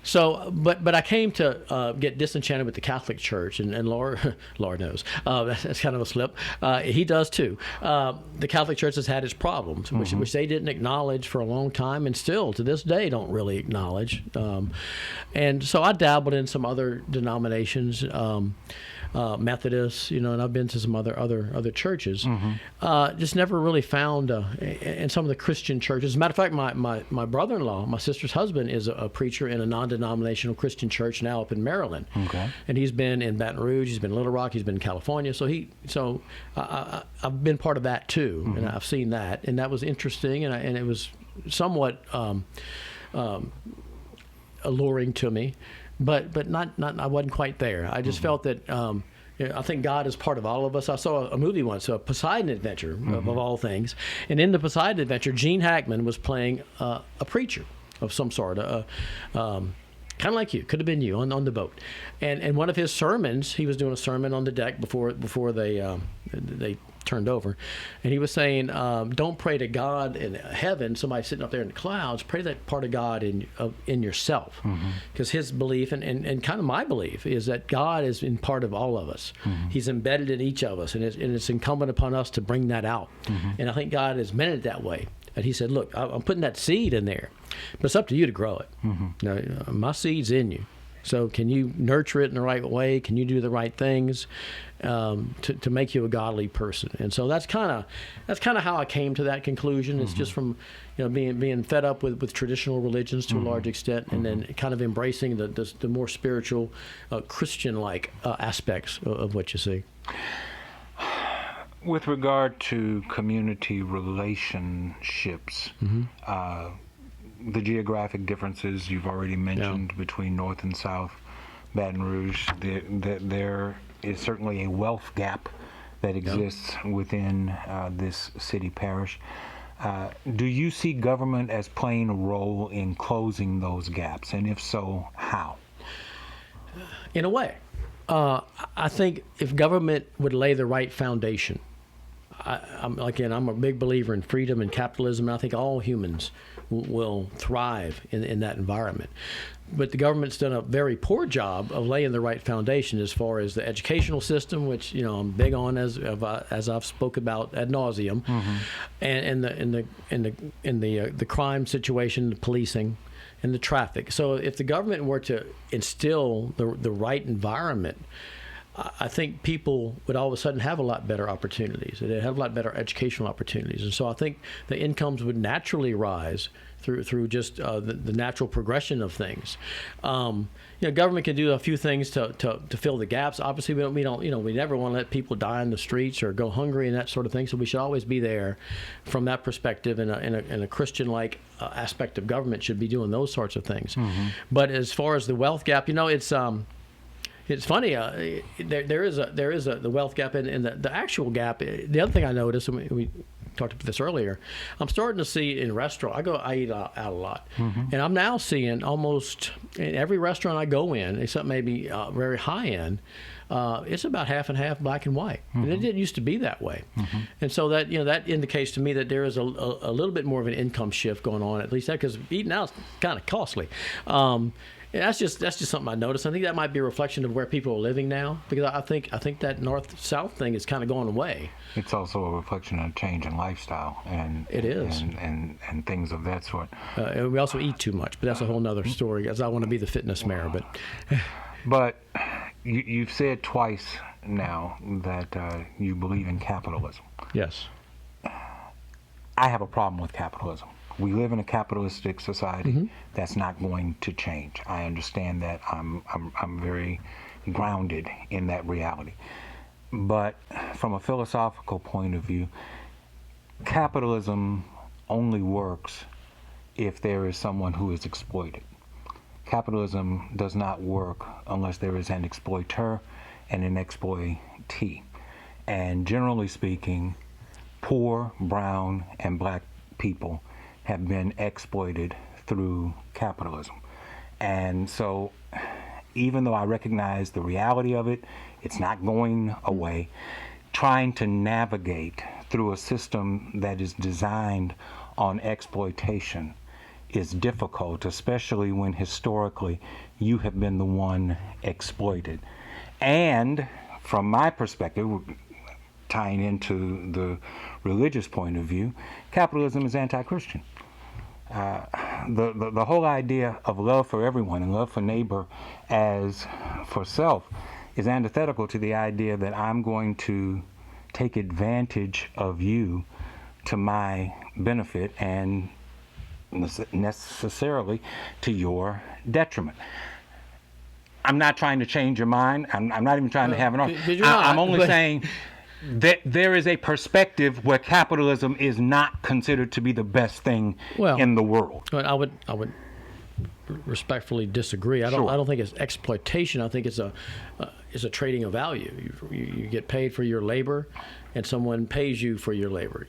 So, but I came to get disenchanted with the Catholic Church, and Lord knows that's kind of a slip. He does too. The Catholic Church has had its problems, which they didn't acknowledge for a long time, and still to this day don't really acknowledge. And so I dabbled in some other denominations. Methodists, and I've been to some other churches. Just never really found in some of the Christian churches. As a matter of fact, my brother-in-law, my sister's husband, is a preacher in a non-denominational Christian church now up in Maryland. Okay. And he's been in Baton Rouge, he's been in Little Rock, he's been in California. So I've been part of that too, and I've seen that, and that was interesting, and it was somewhat alluring to me. But not I wasn't quite there. I just felt that I think God is part of all of us. I saw a movie once, a Poseidon Adventure of all things, and in the Poseidon Adventure, Gene Hackman was playing a preacher of some sort, kind of like you, could have been you on the boat, and one of his sermons, he was doing a sermon on the deck before they turned over, and he was saying, don't pray to God in heaven, somebody sitting up there in the clouds. Pray that part of God in yourself, because his belief and kind of my belief is that God is in part of all of us. He's embedded in each of us, and it's incumbent upon us to bring that out. And I think God has meant it that way. And he said, look, I'm putting that seed in there, but it's up to you to grow it. Now, my seed's in you. So can you nurture it in the right way? Can you do the right things to make you a godly person? And so that's kind of how I came to that conclusion. It's just from being fed up with traditional religions to a large extent, and then kind of embracing the more spiritual, Christian-like aspects of what you see. With regard to community relationships, the geographic differences you've already mentioned between North and South Baton Rouge, there is certainly a wealth gap that exists within this city parish. Do you see government as playing a role in closing those gaps, and if so, how? In a way. I think if government would lay the right foundation, I'm a big believer in freedom and capitalism, and I think all humans will thrive in that environment. But the government's done a very poor job of laying the right foundation as far as the educational system, which I'm big on as I've spoke about ad nauseum, and the crime situation, the policing, and the traffic. So if the government were to instill the right environment, I think people would all of a sudden have a lot better opportunities. They'd have a lot better educational opportunities. And so I think the incomes would naturally rise through just the natural progression of things. Government can do a few things to fill the gaps. Obviously, we never want to let people die in the streets or go hungry and that sort of thing. So we should always be there from that perspective. And a Christian-like aspect of government should be doing those sorts of things. But as far as the wealth gap, it's funny. There is the wealth gap and the actual gap. The other thing I noticed, and we talked about this earlier, I'm starting to see in restaurants. I eat out a lot, and I'm now seeing almost in every restaurant I go in, except maybe very high end, it's about half and half, black and white, and it didn't used to be that way. And so that that indicates to me that there is a little bit more of an income shift going on, at least that, because eating out is kind of costly. That's just something I noticed. I think that might be a reflection of where people are living now, because I think that north-south thing is kind of going away. It's also a reflection of change in lifestyle and it is and things of that sort. We also eat too much, but that's a whole nother story. As I want to be the fitness mayor, but you've said twice now that you believe in capitalism. Yes. I have a problem with capitalism. We live in a capitalistic society that's not going to change. I understand that. I'm very grounded in that reality. But from a philosophical point of view, capitalism only works if there is someone who is exploited. Capitalism does not work unless there is an exploiter and an exploitee. And generally speaking, poor, brown, and black people have been exploited through capitalism. And so even though I recognize the reality of it, it's not going away. Trying to navigate through a system that is designed on exploitation is difficult, especially when historically you have been the one exploited. And from my perspective, tying into the religious point of view, capitalism is anti-Christian. The whole idea of love for everyone and love for neighbor as for self is antithetical to the idea that I'm going to take advantage of you to my benefit and necessarily to your detriment. I'm not trying to change your mind. I'm not even trying to have an argument. I'm only saying that there is a perspective where capitalism is not considered to be the best thing in the world. I would respectfully disagree. I don't think it's exploitation. I think it's a trading of value. You get paid for your labor, and someone pays you for your labor.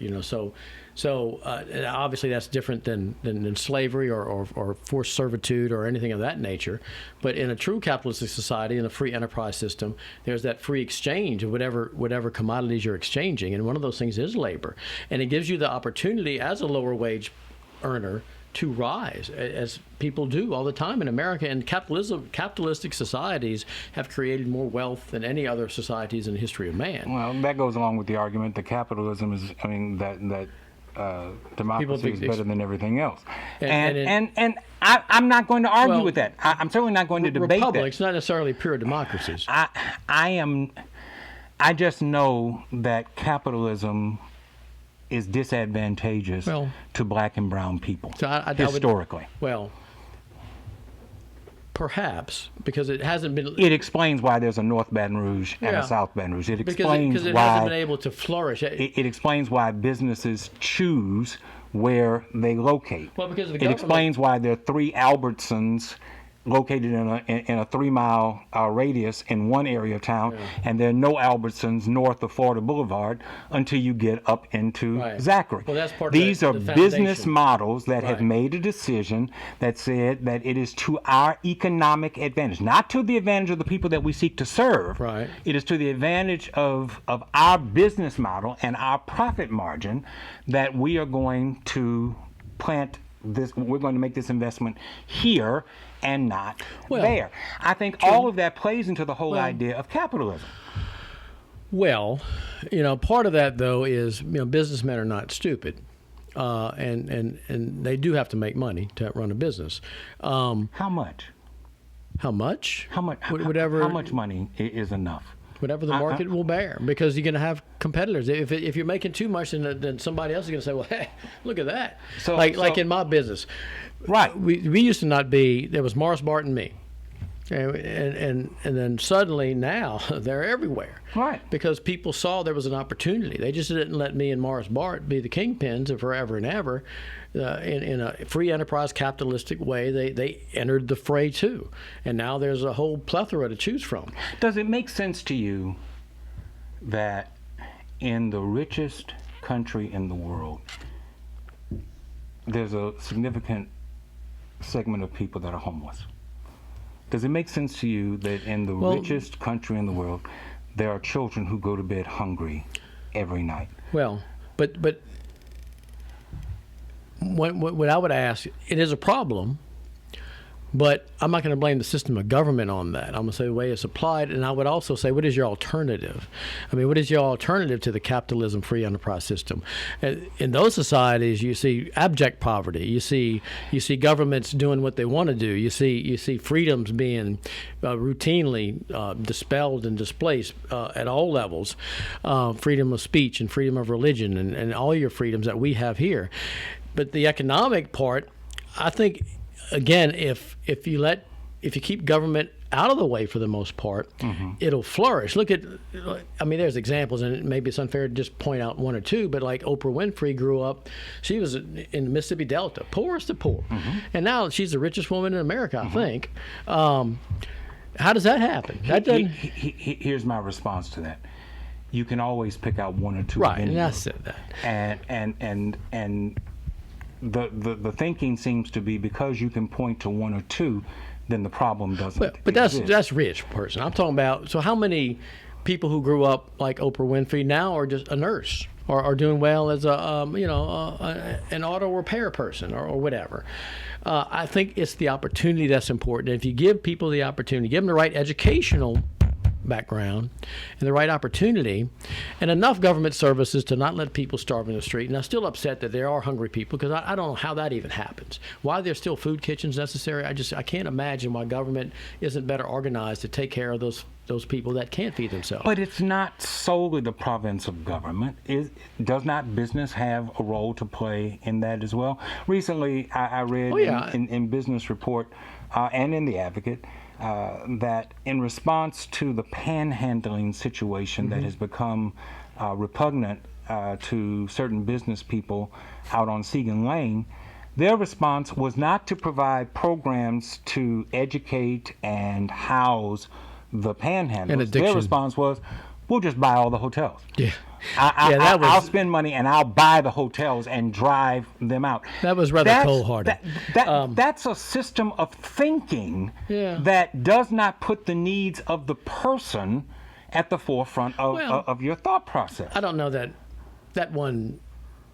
So obviously that's different than slavery or forced servitude or anything of that nature. But in a true capitalistic society, in a free enterprise system, there's that free exchange of whatever commodities you're exchanging, and one of those things is labor, and it gives you the opportunity as a lower wage earner to rise, as people do all the time in America. And capitalistic societies have created more wealth than any other societies in the history of man. Well, that goes along with the argument that capitalism is, that democracy is better than everything else. And I'm not going to argue with that. I'm certainly not going to debate Republics, that. not necessarily pure democracies. I just know that capitalism is disadvantageous to black and brown people, historically. Perhaps, because it hasn't been... It explains why there's a North Baton Rouge and a South Baton Rouge. It explains because it why... hasn't been able to flourish. It explains why businesses choose where they locate. Well, because of the It explains why there are 3 Albertsons located in a 3-mile radius in one area of town, and there are no Albertsons north of Florida Boulevard until you get up into Zachary. Well, that's part These of are business models that have made a decision that said that it is to our economic advantage, not to the advantage of the people that we seek to serve. Right. It is to the advantage of our business model and our profit margin that we are going to plant this. We're going to make this investment here and not there. I think all of that plays into the whole idea of capitalism. Well, part of that though is businessmen are not stupid, and they do have to make money to run a business. How much? How much? Whatever. How much money is enough? Whatever the market will bear, because you're going to have competitors. If you're making too much, then somebody else is going to say, "Well, hey, look at that." So, like in my business, we used to not be. There was Morris Bart and me, and then suddenly now they're everywhere. Right. Because people saw there was an opportunity. They just didn't let me and Morris Bart be the kingpins of forever and ever. In a free enterprise capitalistic way, they entered the fray too, and now there's a whole plethora to choose from. Does it make sense to you that in the richest country in the world, there's a significant segment of people that are homeless? Does it make sense to you that in the richest country in the world, there are children who go to bed hungry every night? Well, but what I would ask, it is a problem, but I'm not going to blame the system of government on that. I'm going to say the way it's applied, and I would also say, what is your alternative? I mean, what is your alternative to the capitalism free enterprise system? In those societies, you see abject poverty. You see governments doing what they want to do. You see freedoms being routinely dispelled and displaced at all levels. Freedom of speech and freedom of religion and all your freedoms that we have here. But the economic part, I think, again, if you keep government out of the way for the most part, it'll flourish. There's examples, and maybe it's unfair to just point out one or two, but like Oprah Winfrey grew up, she was in the Mississippi Delta, poorest of poor, and now she's the richest woman in America, I think. How does that happen? Here's my response to that. You can always pick out one or two. Right, and I said that. And the thinking seems to be because you can point to one or two, then the problem doesn't. But that's rich person. I'm talking about. So how many people who grew up like Oprah Winfrey now are just a nurse are doing well as an auto repair person or whatever. I think it's the opportunity that's important. If you give people the opportunity, give them the right educational background and the right opportunity and enough government services to not let people starve in the street. And I'm still upset that there are hungry people, because I don't know how that even happens. Why there's still food kitchens necessary, I can't imagine why government isn't better organized to take care of those people that can't feed themselves. But it's not solely the province of government. Does not business have a role to play in that as well? Recently, I read in Business Report and in The Advocate that in response to the panhandling situation that has become repugnant to certain business people out on Segan Lane, their response was not to provide programs to educate and house the panhandlers. Their response was, we'll just buy all the hotels. Yeah. I'll spend money and I'll buy the hotels and drive them out. That was rather cold-hearted. That's a system of thinking that does not put the needs of the person at the forefront of your thought process. I don't know that one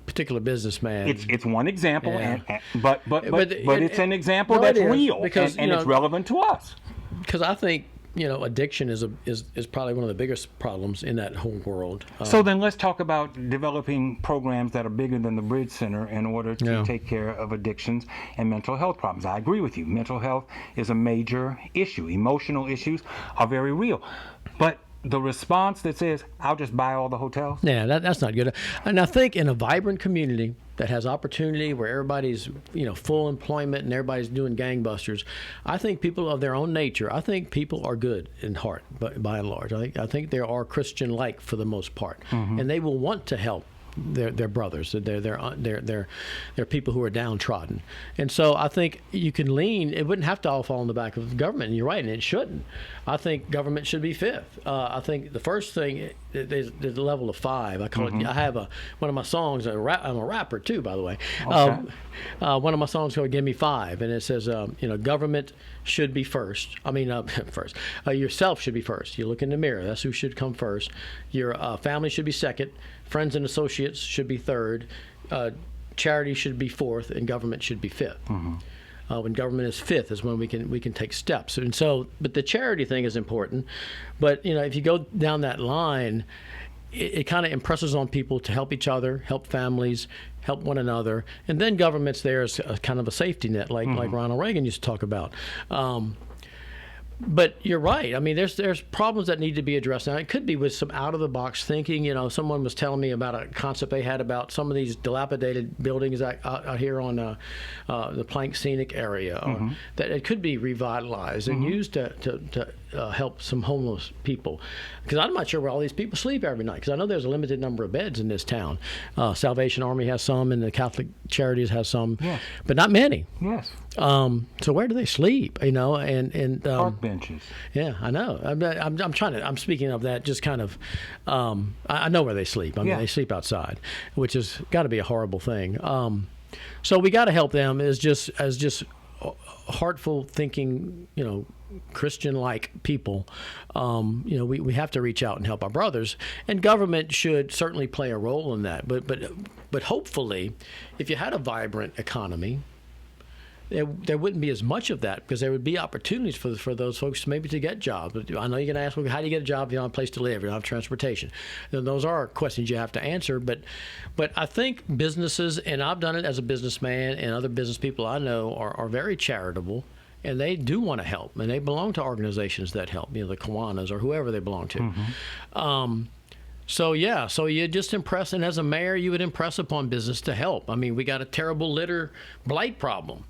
particular businessman. It's one example, but it's an example that's real because, and it's relevant to us. Because I think, addiction is probably one of the biggest problems in that whole world. So then let's talk about developing programs that are bigger than the Bridge Center in order to take care of addictions and mental health problems. I agree with you. Mental health is a major issue. Emotional issues are very real. But the response that says, I'll just buy all the hotels? Yeah, that's not good. And I think in a vibrant community that has opportunity, where everybody's, full employment and everybody's doing gangbusters, I think people of their own nature, I think people are good in heart, by and large. I think they are Christian-like for the most part. Mm-hmm. And they will want to help their brothers, they're people who are downtrodden. And so I think you can lean, it wouldn't have to all fall on the back of the government, and you're right, and it shouldn't. I think government should be fifth. I think the first thing, there's the level of five. I call it, I have one of my songs, I'm a rapper too, by the way. Okay. One of my songs called Give Me Five, and it says, government should be first. First. Yourself should be first. You look in the mirror, that's who should come first. Your family should be second. Friends and associates should be third. Charity should be fourth, and government should be fifth. Mm-hmm. When government is fifth is when we can take steps. And so, but the charity thing is important. But if you go down that line, it kind of impresses on people to help each other, help families, help one another, and then government's there as a kind of a safety net, like Ronald Reagan used to talk about. But you're right. There's problems that need to be addressed. Now, it could be with some out-of-the-box thinking. Someone was telling me about a concept they had about some of these dilapidated buildings out here on the Plank Scenic area, that it could be revitalized and used to help some homeless people. Because I'm not sure where all these people sleep every night, because I know there's a limited number of beds in this town. Salvation Army has some, and the Catholic Charities has some, but not many. Yes. So where do they sleep? And park benches. Yeah, I know. I'm speaking of that. Just kind of. I know where they sleep. They sleep outside, which has got to be a horrible thing. So we got to help them as just heartful thinking, Christian-like people. We have to reach out and help our brothers, and government should certainly play a role in that. But hopefully, if you had a vibrant economy, there wouldn't be as much of that, because there would be opportunities for those folks maybe to get jobs. I know you're going to ask, well, how do you get a job if you don't have a place to live, you don't have transportation? Those are questions you have to answer. But I think businesses, and I've done it as a businessman, and other business people I know are very charitable, and they do want to help, and they belong to organizations that help, the Kiwanis or whoever they belong to. So you just impress, and as a mayor, you would impress upon business to help. We got a terrible litter blight problem.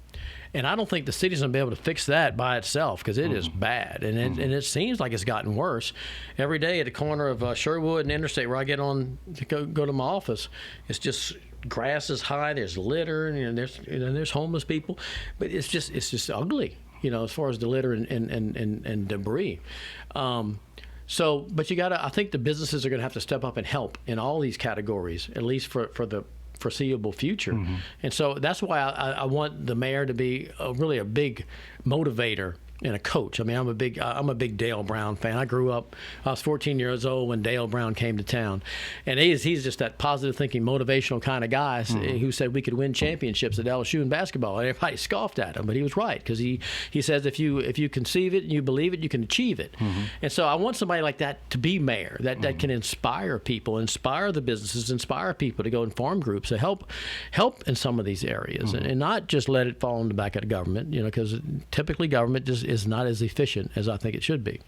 And I don't think the city's going to be able to fix that by itself, because it is bad. And it seems like it's gotten worse. Every day at the corner of Sherwood and Interstate, where I get on to go to my office, it's just grass is high, there's litter, and there's homeless people. But it's just ugly, as far as the litter and debris. But I think the businesses are going to have to step up and help in all these categories, at least for the foreseeable future. And so that's why I want the mayor to be really a big motivator and a coach. I mean, I'm a big Dale Brown fan. I grew up. I was 14 years old when Dale Brown came to town, and he's just that positive thinking, motivational kind of guy who said we could win championships at LSU in basketball, and everybody scoffed at him, but he was right, because he says if you conceive it and you believe it, you can achieve it. And so I want somebody like that to be mayor, that can inspire people, inspire the businesses, inspire people to go in farm groups to help in some of these areas, and not just let it fall in the back of the government, because typically government just is not as efficient as I think it should be.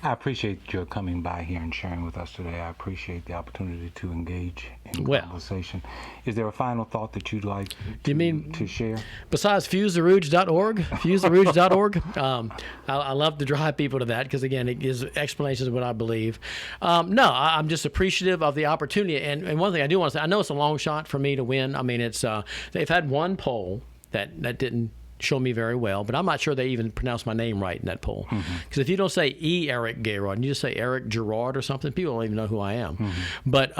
I appreciate your coming by here and sharing with us today. I appreciate the opportunity to engage in conversation. Is there a final thought that you'd like to share? Besides FuseTheRouge.org, I love to drive people to that, because, again, it gives explanations of what I believe. No, I'm just appreciative of the opportunity. And one thing I do want to say, I know it's a long shot for me to win. I mean, it's they've had one poll that didn't show me very well, but I'm not sure they even pronounced my name right in that poll. Because if you don't say Eric Guirard and you just say Eric Guirard or something, people don't even know who I am. But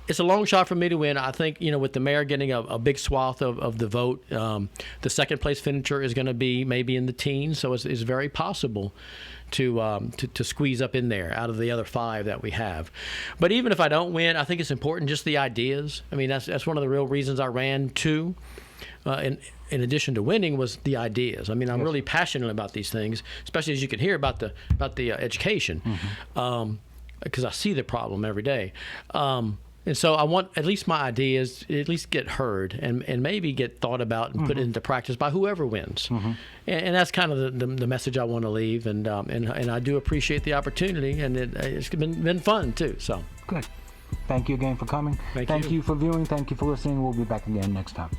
it's a long shot for me to win. I think, with the mayor getting a big swath of the vote, the second place finisher is going to be maybe in the teens, so it's very possible to squeeze up in there out of the other 5 that we have. But even if I don't win, I think it's important just the ideas. I mean, that's one of the real reasons I ran too. In addition to winning, was the ideas. I mean, I'm really passionate about these things, especially as you can hear about the education, because I see the problem every day. And so I want at least my ideas at least get heard and maybe get thought about and put into practice by whoever wins. And that's kind of the message I want to leave. And I do appreciate the opportunity, and it's been fun too. So good. Thank you again for coming. Thank you for viewing. Thank you for listening. We'll be back again next time.